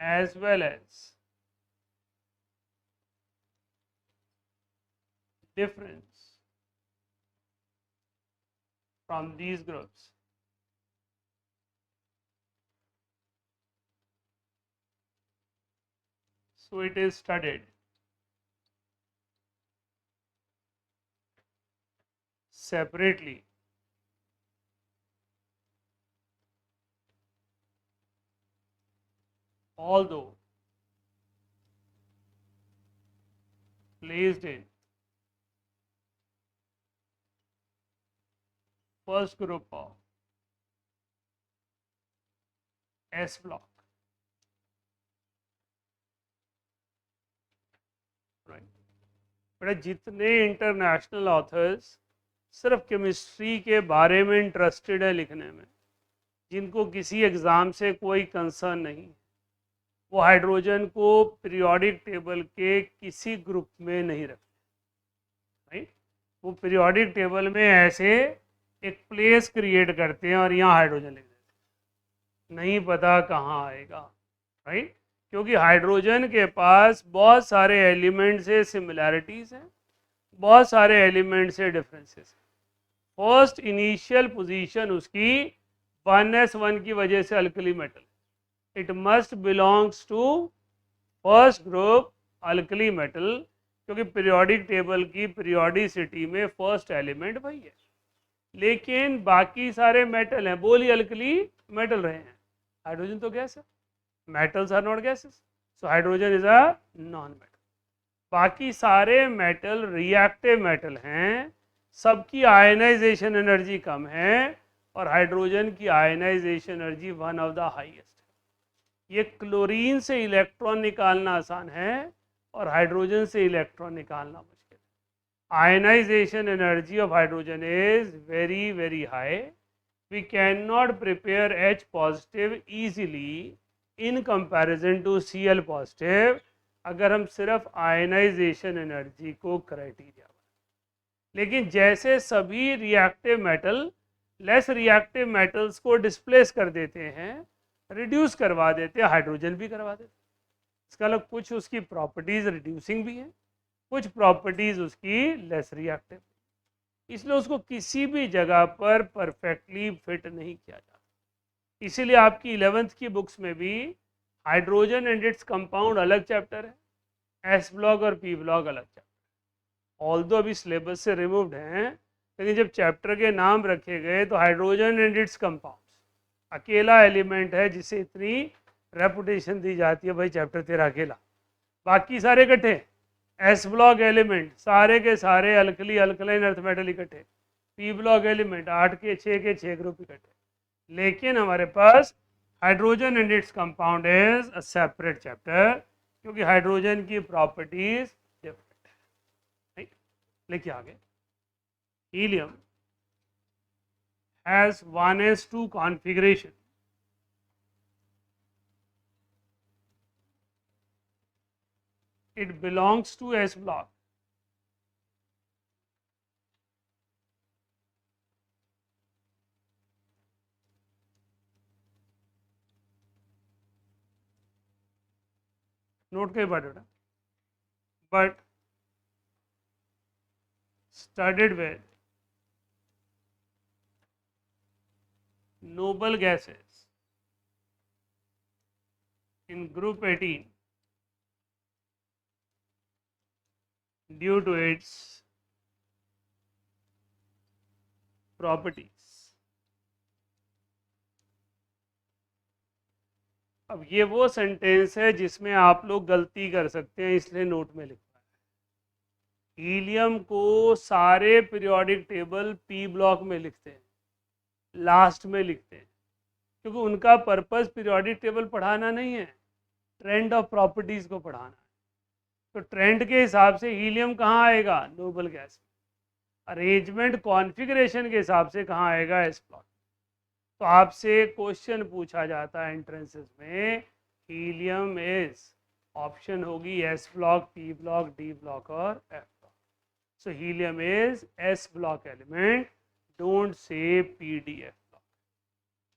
A: as well as difference from these groups. So it is studied separately although placed in first group of S block. Right. बेटा, जितने international authors सिर्फ chemistry के बारे में interested है लिखने में, जिनको किसी एग्ज़ाम से कोई कंसर्न नहीं, वो हाइड्रोजन को पीरियोडिक टेबल के किसी ग्रुप में नहीं रखते। राइट, वो पीरियोडिक टेबल में ऐसे एक प्लेस क्रिएट करते हैं और यहाँ हाइड्रोजन लिख देते हैं, नहीं पता कहाँ आएगा। राइट, क्योंकि हाइड्रोजन के पास बहुत सारे एलिमेंट से सिमिलैरिटीज़ हैं, बहुत सारे एलिमेंट से डिफरेंसेस हैं। फर्स्ट इनिशियल पोजीशन उसकी 1s1 की वजह से alkali metal, it must belongs to first group alkali metal, क्योंकि पीरियोडिक टेबल की पीरियोडिसिटी में फर्स्ट एलिमेंट वही है। लेकिन बाकी सारे मेटल हैं, बोली अल्कली मेटल रहे हैं, हाइड्रोजन तो गैस है, metals are not gases, so hydrogen is a non metal. बाकी सारे मेटल रिएक्टिव मेटल हैं, सबकी आयनाइजेशन एनर्जी कम है और हाइड्रोजन की ionization energy one of the highest. ये क्लोरीन से इलेक्ट्रॉन निकालना आसान है और हाइड्रोजन से इलेक्ट्रॉन निकालना मुश्किल है। Ionization energy of hydrogen is very very high. We can not prepare H positive easily in comparison to Cl positive अगर हम सिर्फ आयनाइजेशन एनर्जी को क्राइटेरिया। लेकिन जैसे सभी reactive metal less reactive metals को डिस्प्लेस कर देते हैं, रिड्यूस करवा देते हैं, हाइड्रोजन भी करवा देते हैं। इसका मतलब कुछ उसकी प्रॉपर्टीज रिड्यूसिंग भी हैं, कुछ प्रॉपर्टीज उसकी लेस रिएक्टिव, इसलिए उसको किसी भी जगह पर परफेक्टली फिट नहीं किया जाता। इसीलिए आपकी 11th की बुक्स में भी हाइड्रोजन एंड इट्स कंपाउंड अलग चैप्टर है, एस ब्लॉक और पी ब्लॉक अलग चैप्टर। ऑल्दो अभी सिलेबस से रिमूव्ड हैं, लेकिन जब चैप्टर के नाम रखे गए तो हाइड्रोजन एंड इट्स कंपाउंड्स अकेला एलिमेंट है जिसे इतनी रेपुटेशन दी जाती है, भाई चैप्टर तेरा अकेला, बाकी सारे इकट्ठे। एस ब्लॉक एलिमेंट सारे के सारे अल्कली अल्कलाइन अर्थ मेटल इकट्ठे, पी ब्लॉक एलिमेंट 8 के 6 ग्रुप इकट्ठे। लेकिन हमारे पास hydrogen and its compound is a separate chapter, क्योंकि हाइड्रोजन की प्रॉपर्टीज डिफरेंट है। लेकिन आगे helium has 1s2 configuration, it belongs to S block, note के बाद but studded with noble gases in group 18 due to its properties। अब ये वो सेंटेंस है जिसमें आप लोग गलती कर सकते हैं, इसलिए नोट में लिखा है। हीलियम को सारे पीरियोडिक टेबल पी ब्लॉक में लिखते हैं, लास्ट में लिखते हैं, क्योंकि उनका पर्पस पीरियोडिक टेबल पढ़ाना नहीं है, ट्रेंड ऑफ प्रॉपर्टीज को पढ़ाना है। तो ट्रेंड के हिसाब से हीलियम कहाँ आएगा, नोबल गैस। अरेंजमेंट कॉन्फ़िगरेशन के हिसाब से कहाँ आएगा, एस ब्लॉक। तो आपसे क्वेश्चन पूछा जाता है एंट्रेंसेस में, हीलियम इज, ऑप्शन होगी S block, P block, D block और F block. So helium is S block element, don't say P D F block,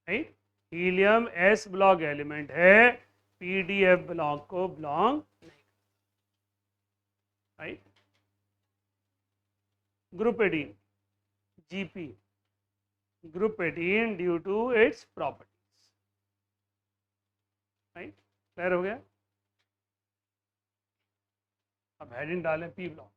A: right. Helium S block element है, P D F block को belong नहीं, right. Group 18 GP, group 18 due to its properties, right. Clear हो गया। अब heading डालें P block.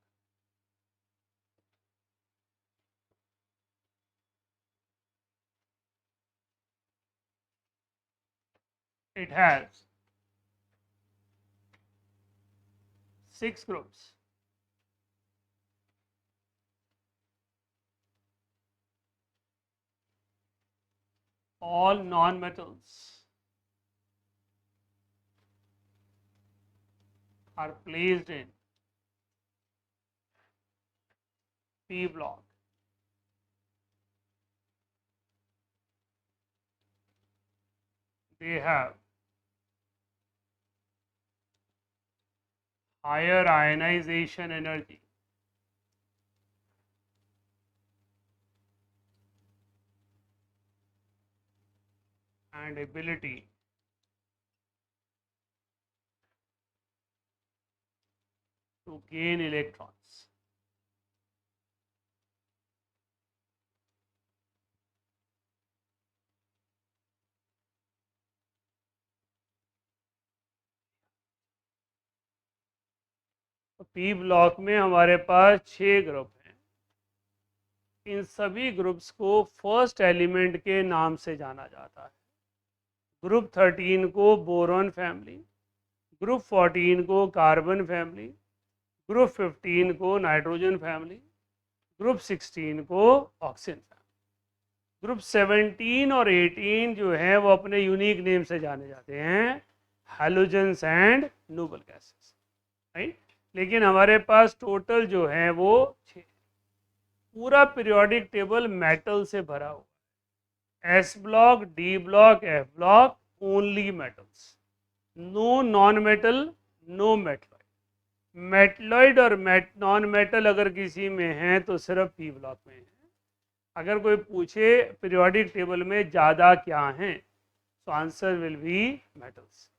A: It has 6 groups, all non-metals are placed in P block. They have higher ionization energy and ability to gain electrons. P block में हमारे पास 6 group हैं। इन सभी groups को first element के नाम से जाना जाता है। ग्रुप 13 को बोरॉन फैमिली, ग्रुप 14 को कार्बन फैमिली, ग्रुप 15 को नाइट्रोजन फैमिली, ग्रुप 16 को ऑक्सीजन फैमिली। ग्रुप 17 और 18 जो है वो अपने यूनिक नेम से जाने जाते हैं, halogens and noble gases, right. लेकिन हमारे पास टोटल जो है वो 6। पूरा पीरियोडिक टेबल मेटल से भरा हुआ। S block, D block, F block only metals, no non metal, no metalloid. Metalloid और नॉन मेटल अगर किसी में है तो सिर्फ पी ब्लॉक में है। अगर कोई पूछे पीरियोडिक टेबल में ज़्यादा क्या हैं, तो answer will be metals.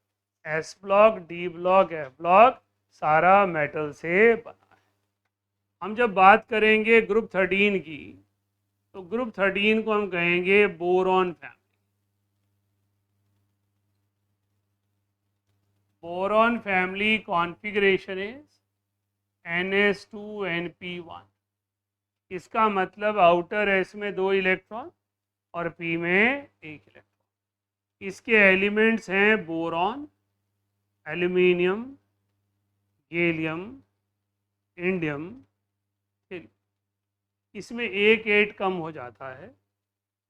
A: S block, D block, F block सारा मेटल से बना है। हम जब बात करेंगे ग्रुप 13 की, तो ग्रुप 13 को हम कहेंगे boron family. Boron family configuration is NS2 NP1। इसका मतलब आउटर एस में 2 इलेक्ट्रॉन और पी में 1 इलेक्ट्रॉन। इसके एलिमेंट्स हैं boron, aluminium, gallium, indium, helium. इसमें एक 8 कम हो जाता है,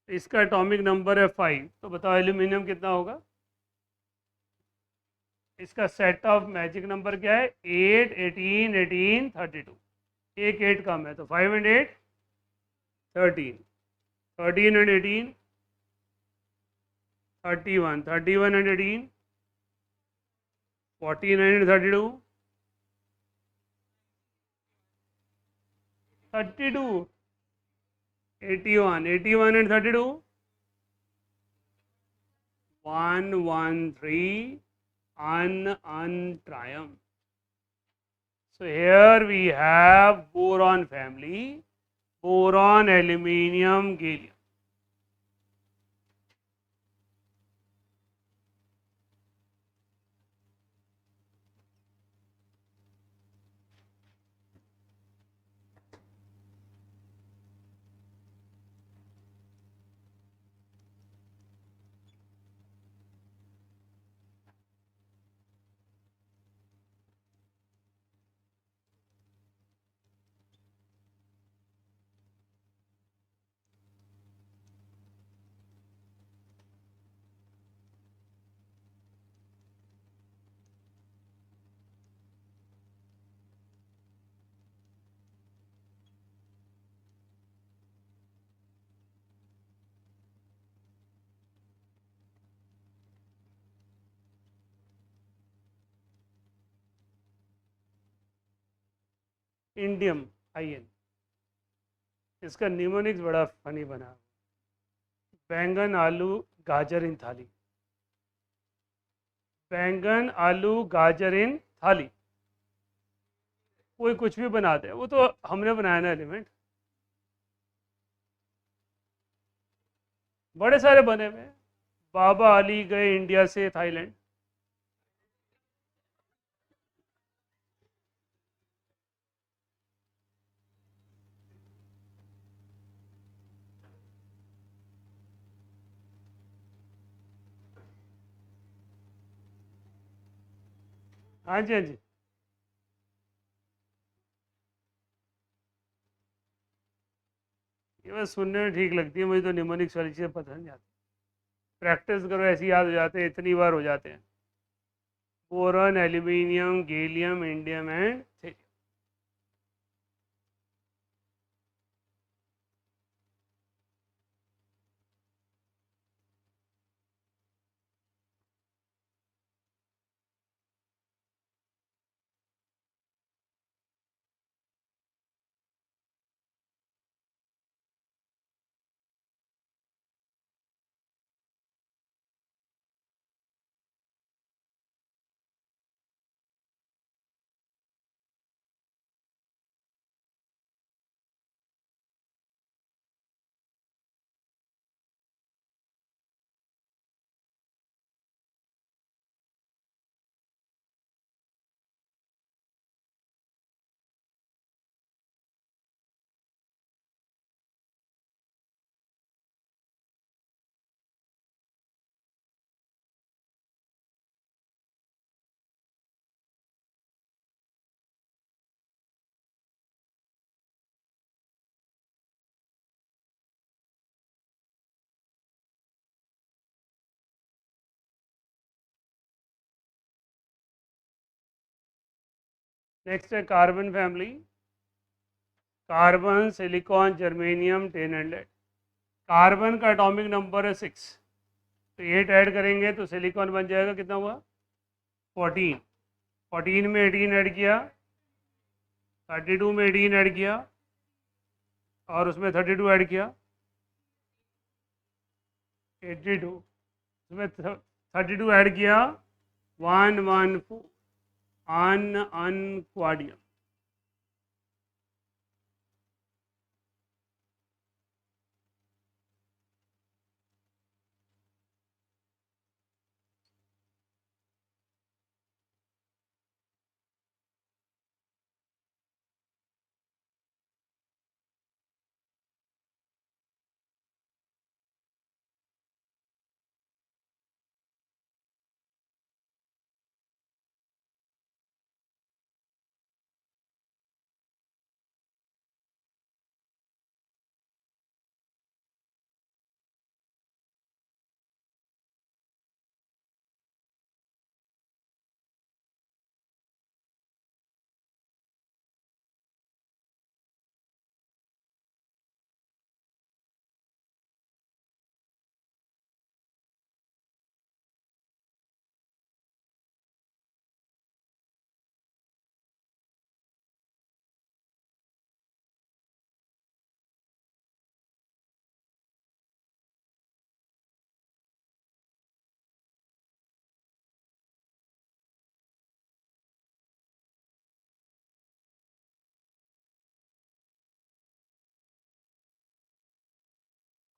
A: इसका एटॉमिक नंबर है 5। तो बताओ एल्यूमिनियम कितना होगा? इसका सेट ऑफ मैजिक नंबर क्या है? 8, 18, 18, 32। एक 8 कम है, तो 5 and 8 13, 13 and 18 31, 31 and 18 49 and 32 32, 81, 81 and 32 113 triumph. So here we have boron family, boron, aluminium, gallium. Indium ion, इसका निमोनिक्स बड़ा फनी बना। बैंगन, आलू, गाजर इन थाली। बैंगन, आलू, गाजर इन थाली। कोई कुछ भी बना दे, वो तो हमने बनाया ना एलिमेंट। बड़े सारे बने हुए हैं। बाबा अली गए इंडिया से थाईलैंड। हाँ जी, हाँ जी। ये बस सुनने में ठीक लगती है, मुझे तो निमोनिक्स वाली चीज़ें पसंद नहीं आती। प्रैक्टिस करो, ऐसे याद हो जाते हैं, इतनी बार हो जाते हैं। Boron, aluminium, gallium, indium and next है carbon family, carbon, silicon, germanium, tin and lead. Carbon का एटॉमिक नंबर है 6, तो 8 ऐड करेंगे तो सिलिकॉन बन जाएगा, कितना हुआ 14, 14 में 18 ऐड किया, 32 में 18 ऐड किया, और उसमें 32 ऐड किया 82, उसमें 32 ऐड किया 114 unquadium.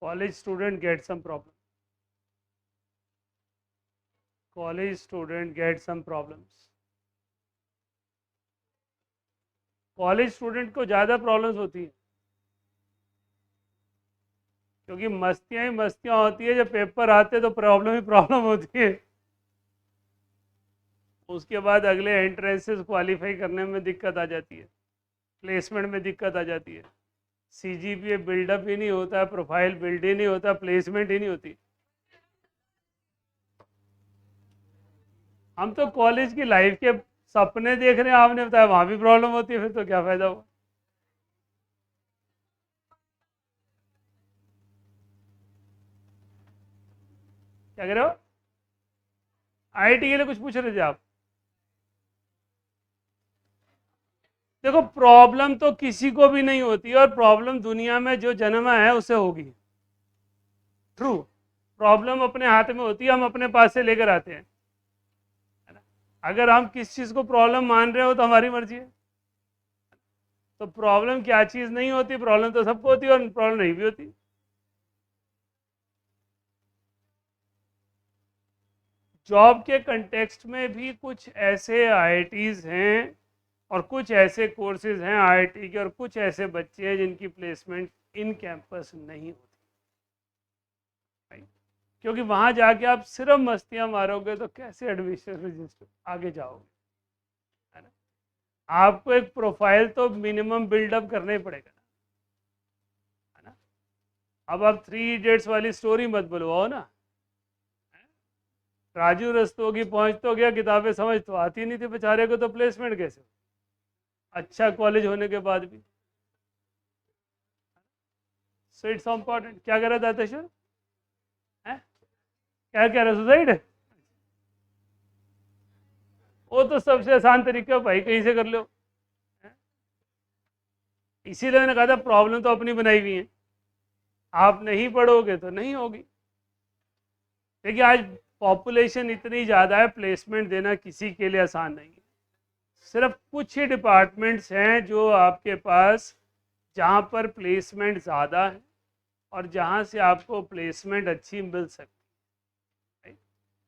A: College student get some problem, college student get some problems. College student को ज़्यादा प्रॉब्लम्स होती है, क्योंकि मस्तियाँ ही मस्तियाँ होती है, जब पेपर आते तो प्रॉब्लम ही प्रॉब्लम होती है। उसके बाद अगले एंट्रेंसेस क्वालिफाई करने में दिक्कत आ जाती है, प्लेसमेंट में दिक्कत आ जाती है, सीजीपीए बिल्डअप ही नहीं होता, प्रोफाइल बिल्ड ही नहीं होता, प्लेसमेंट ही नहीं होती। हम तो कॉलेज की लाइफ के सपने देख रहे हैं, आपने बताया वहां भी प्रॉब्लम होती है, फिर तो क्या फायदा हुआ। क्या कह रहे हो? आईआईटी के लिए कुछ पूछ रहे थे आप? देखो, प्रॉब्लम तो किसी को भी नहीं होती, और प्रॉब्लम दुनिया में जो जन्मा है उसे होगी, ट्रू। प्रॉब्लम अपने हाथ में होती है, हम अपने पास से लेकर आते हैं, है ना? अगर हम किस चीज़ को प्रॉब्लम मान रहे हो तो हमारी मर्जी है। तो प्रॉब्लम क्या चीज़ नहीं होती, प्रॉब्लम तो सबको होती है और प्रॉब्लम नहीं भी होती। जॉब के कंटेक्स्ट में भी कुछ ऐसे आईआईटीज हैं और कुछ ऐसे कोर्सेज हैं आईआईटी के, और कुछ ऐसे बच्चे हैं जिनकी प्लेसमेंट इन कैंपस नहीं होती, right? क्योंकि वहां जाके आप सिर्फ मस्तियां मारोगे तो कैसे एडमिशन रजिस्टर आगे जाओगे, है ना? आपको एक प्रोफाइल तो मिनिमम बिल्डअप करना ही पड़ेगा, है ना? अब आप 3 इडियट्स वाली स्टोरी मत बुलवाओ ना। राजू रस्तोगी पहुंच तो गया, किताबें समझ तो आती नहीं थी बेचारे को, तो प्लेसमेंट कैसे? अच्छा कॉलेज होने के बाद भी। So it's important. क्या कह रहा था दशर? क्या कह रहा, सुसाइड? वो तो सबसे आसान तरीका भाई, कहीं से कर लो। इसीलिए मैंने कहा था प्रॉब्लम तो अपनी बनाई हुई है, आप नहीं पढ़ोगे तो नहीं होगी। देखिए, आज पॉपुलेशन इतनी ज़्यादा है, प्लेसमेंट देना किसी के लिए आसान नहीं है। सिर्फ कुछ ही डिपार्टमेंट्स हैं जो आपके पास, जहाँ पर प्लेसमेंट ज़्यादा है और जहाँ से आपको प्लेसमेंट अच्छी मिल सकती है।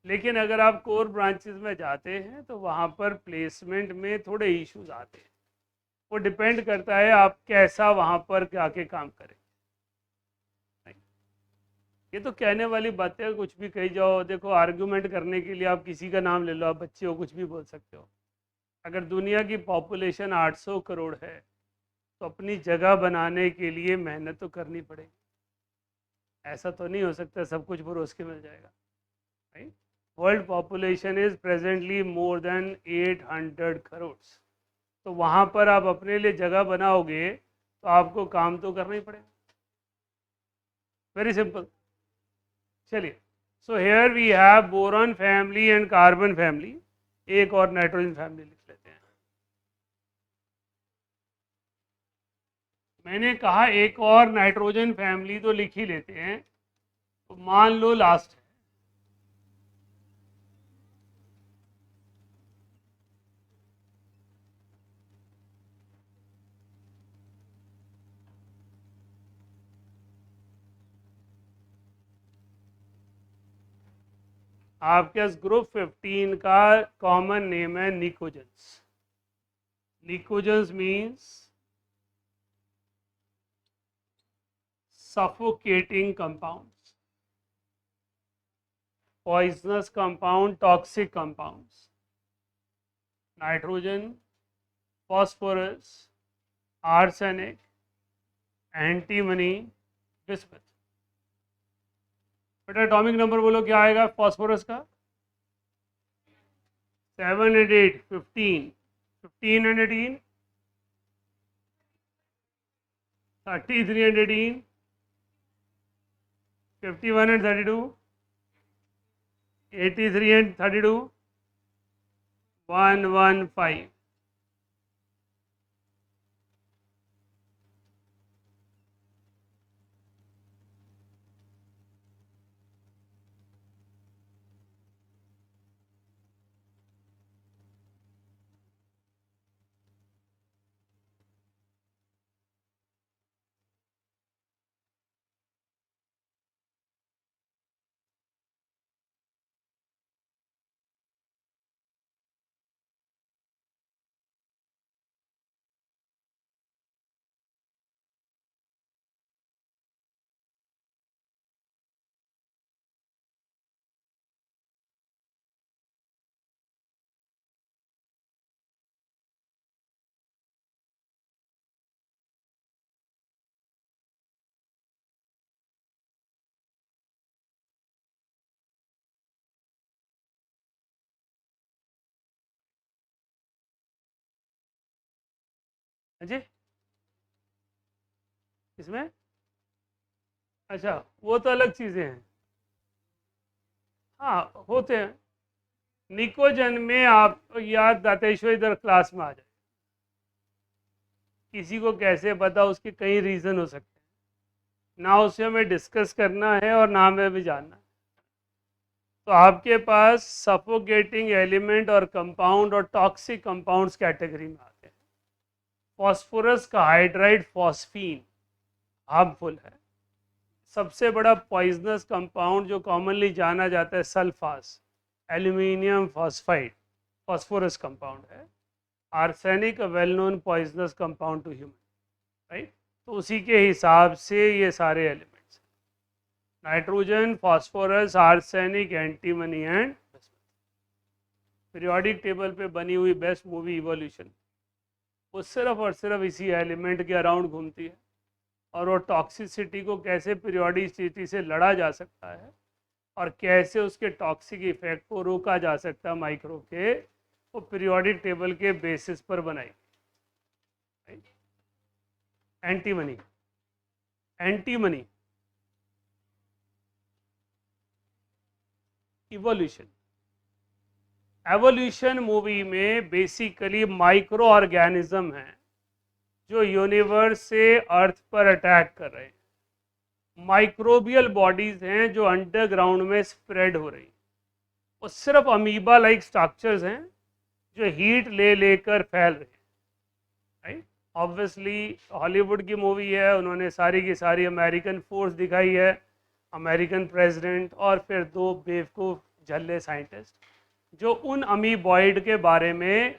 A: लेकिन अगर आप कोर ब्रांचेस में जाते हैं तो वहाँ पर प्लेसमेंट में थोड़े इश्यूज आते हैं। वो डिपेंड करता है आप कैसा वहाँ पर आके काम करें। ये तो कहने वाली बातें, कुछ भी कही जाओ। देखो, आर्गुमेंट करने के लिए आप किसी का नाम ले लो, आप बच्चे हो, कुछ भी बोल सकते हो। अगर दुनिया की पॉपुलेशन 800 करोड़ है तो अपनी जगह बनाने के लिए मेहनत तो करनी पड़ेगी। ऐसा तो नहीं हो सकता सब कुछ परोस के मिल जाएगा, right? World population is presently more than 800 crore. तो वहाँ पर आप अपने लिए जगह बनाओगे तो आपको काम तो करना ही पड़ेगा। Very simple. चलिए, so here we have boron family and carbon family. एक और नाइट्रोजन फैमिली लिख लेते हैं। मैंने कहा एक और नाइट्रोजन फैमिली तो लिख ही लेते हैं, तो मान लो लास्ट है। आपके पास ग्रुप 15 का कॉमन नेम है pnictogens. Pnictogens means suffocating compounds, poisonous compound, toxic compounds, nitrogen, phosphorus, arsenic, antimony, bismuth। बेटा एटॉमिक नंबर बोलो क्या आएगा फॉस्फोरस का? 7 and 8, 15, 15 and 18, 33 and 18, 51 and 32, 83 and 32, 115। जी इसमें अच्छा वो तो अलग चीजें हैं। हाँ होते हैं। निकोजन में आप याद दातेश्वर इधर क्लास में आ जाए, किसी को कैसे पता, उसके कई रीजन हो सकते हैं ना, उसे हमें डिस्कस करना है और ना हमें भी जानना है। तो आपके पास सफोकेटिंग एलिमेंट और कंपाउंड और टॉक्सिक कंपाउंड्स कैटेगरी में आते हैं। फॉस्फोरस का हाइड्राइड फॉस्फीन हार्मफुल है। सबसे बड़ा पॉइजनस कंपाउंड जो कॉमनली जाना जाता है sulphas, aluminium phosphide, phosphorus compound है। Arsenic well known poisonous compound to human, right. तो उसी के हिसाब से ये सारे elements, nitrogen, phosphorus, arsenic, antimony and periodic table पे बनी हुई बेस्ट मूवी इवोल्यूशन, वो सिर्फ और सिर्फ इसी एलिमेंट के अराउंड घूमती है। और वो टॉक्सिसिटी को कैसे पीरियोडिसिटी से लड़ा जा सकता है और कैसे उसके टॉक्सिक इफेक्ट को रोका जा सकता है माइक्रो के, वो पीरियोडिक टेबल के बेसिस पर बनाई। Antimony, antimony evolution. Evolution movie में बेसिकली माइक्रो ऑर्गेनिज्म है जो यूनिवर्स से अर्थ पर अटैक कर रहे हैं। माइक्रोबियल बॉडीज हैं जो अंडरग्राउंड में स्प्रेड हो रही, वो सिर्फ अमीबा लाइक स्ट्रक्चर्स हैं जो हीट ले लेकर फैल रहे हैं, राइट। ऑब्वियसली हॉलीवुड की मूवी है, उन्होंने सारी की सारी अमेरिकन फोर्स दिखाई है, अमेरिकन प्रेसिडेंट और फिर दो बेवकूफ़ झल्ले साइंटिस्ट जो उन अमीबॉइड के बारे में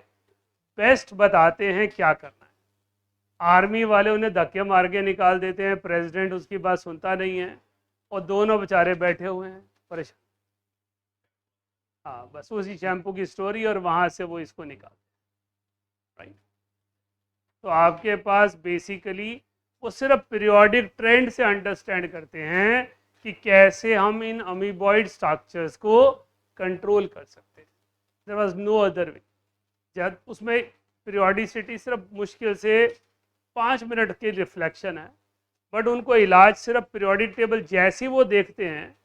A: बेस्ट बताते हैं क्या करना है। आर्मी वाले उन्हें धक्के मार के निकाल देते हैं, प्रेसिडेंट उसकी बात सुनता नहीं है और दोनों बेचारे बैठे हुए हैं परेशान। हाँ बस उसी शैम्पू की स्टोरी, और वहाँ से वो इसको निकाल, राइट। तो आपके पास बेसिकली वो सिर्फ पीरियोडिक ट्रेंड से अंडरस्टैंड करते हैं कि कैसे हम इन अमीबॉइड स्ट्रक्चर्स को कंट्रोल कर सकते हैं। There was no other way. जब उसमें पीरियोडिसिटी सिर्फ मुश्किल से 5 मिनट की रिफ्लेक्शन है, बट उनको इलाज सिर्फ पीरियोडिक टेबल जैसे ही वो देखते हैं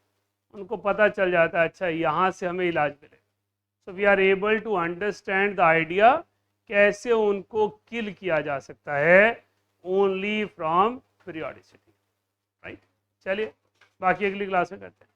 A: उनको पता चल जाता है अच्छा यहाँ से हमें इलाज मिले। So we are able to understand the idea कैसे उनको किल किया जा सकता है ओनली फ्रॉम पीरियोडिसिटी, राइट। चलिए बाकी अगली क्लास में करते हैं।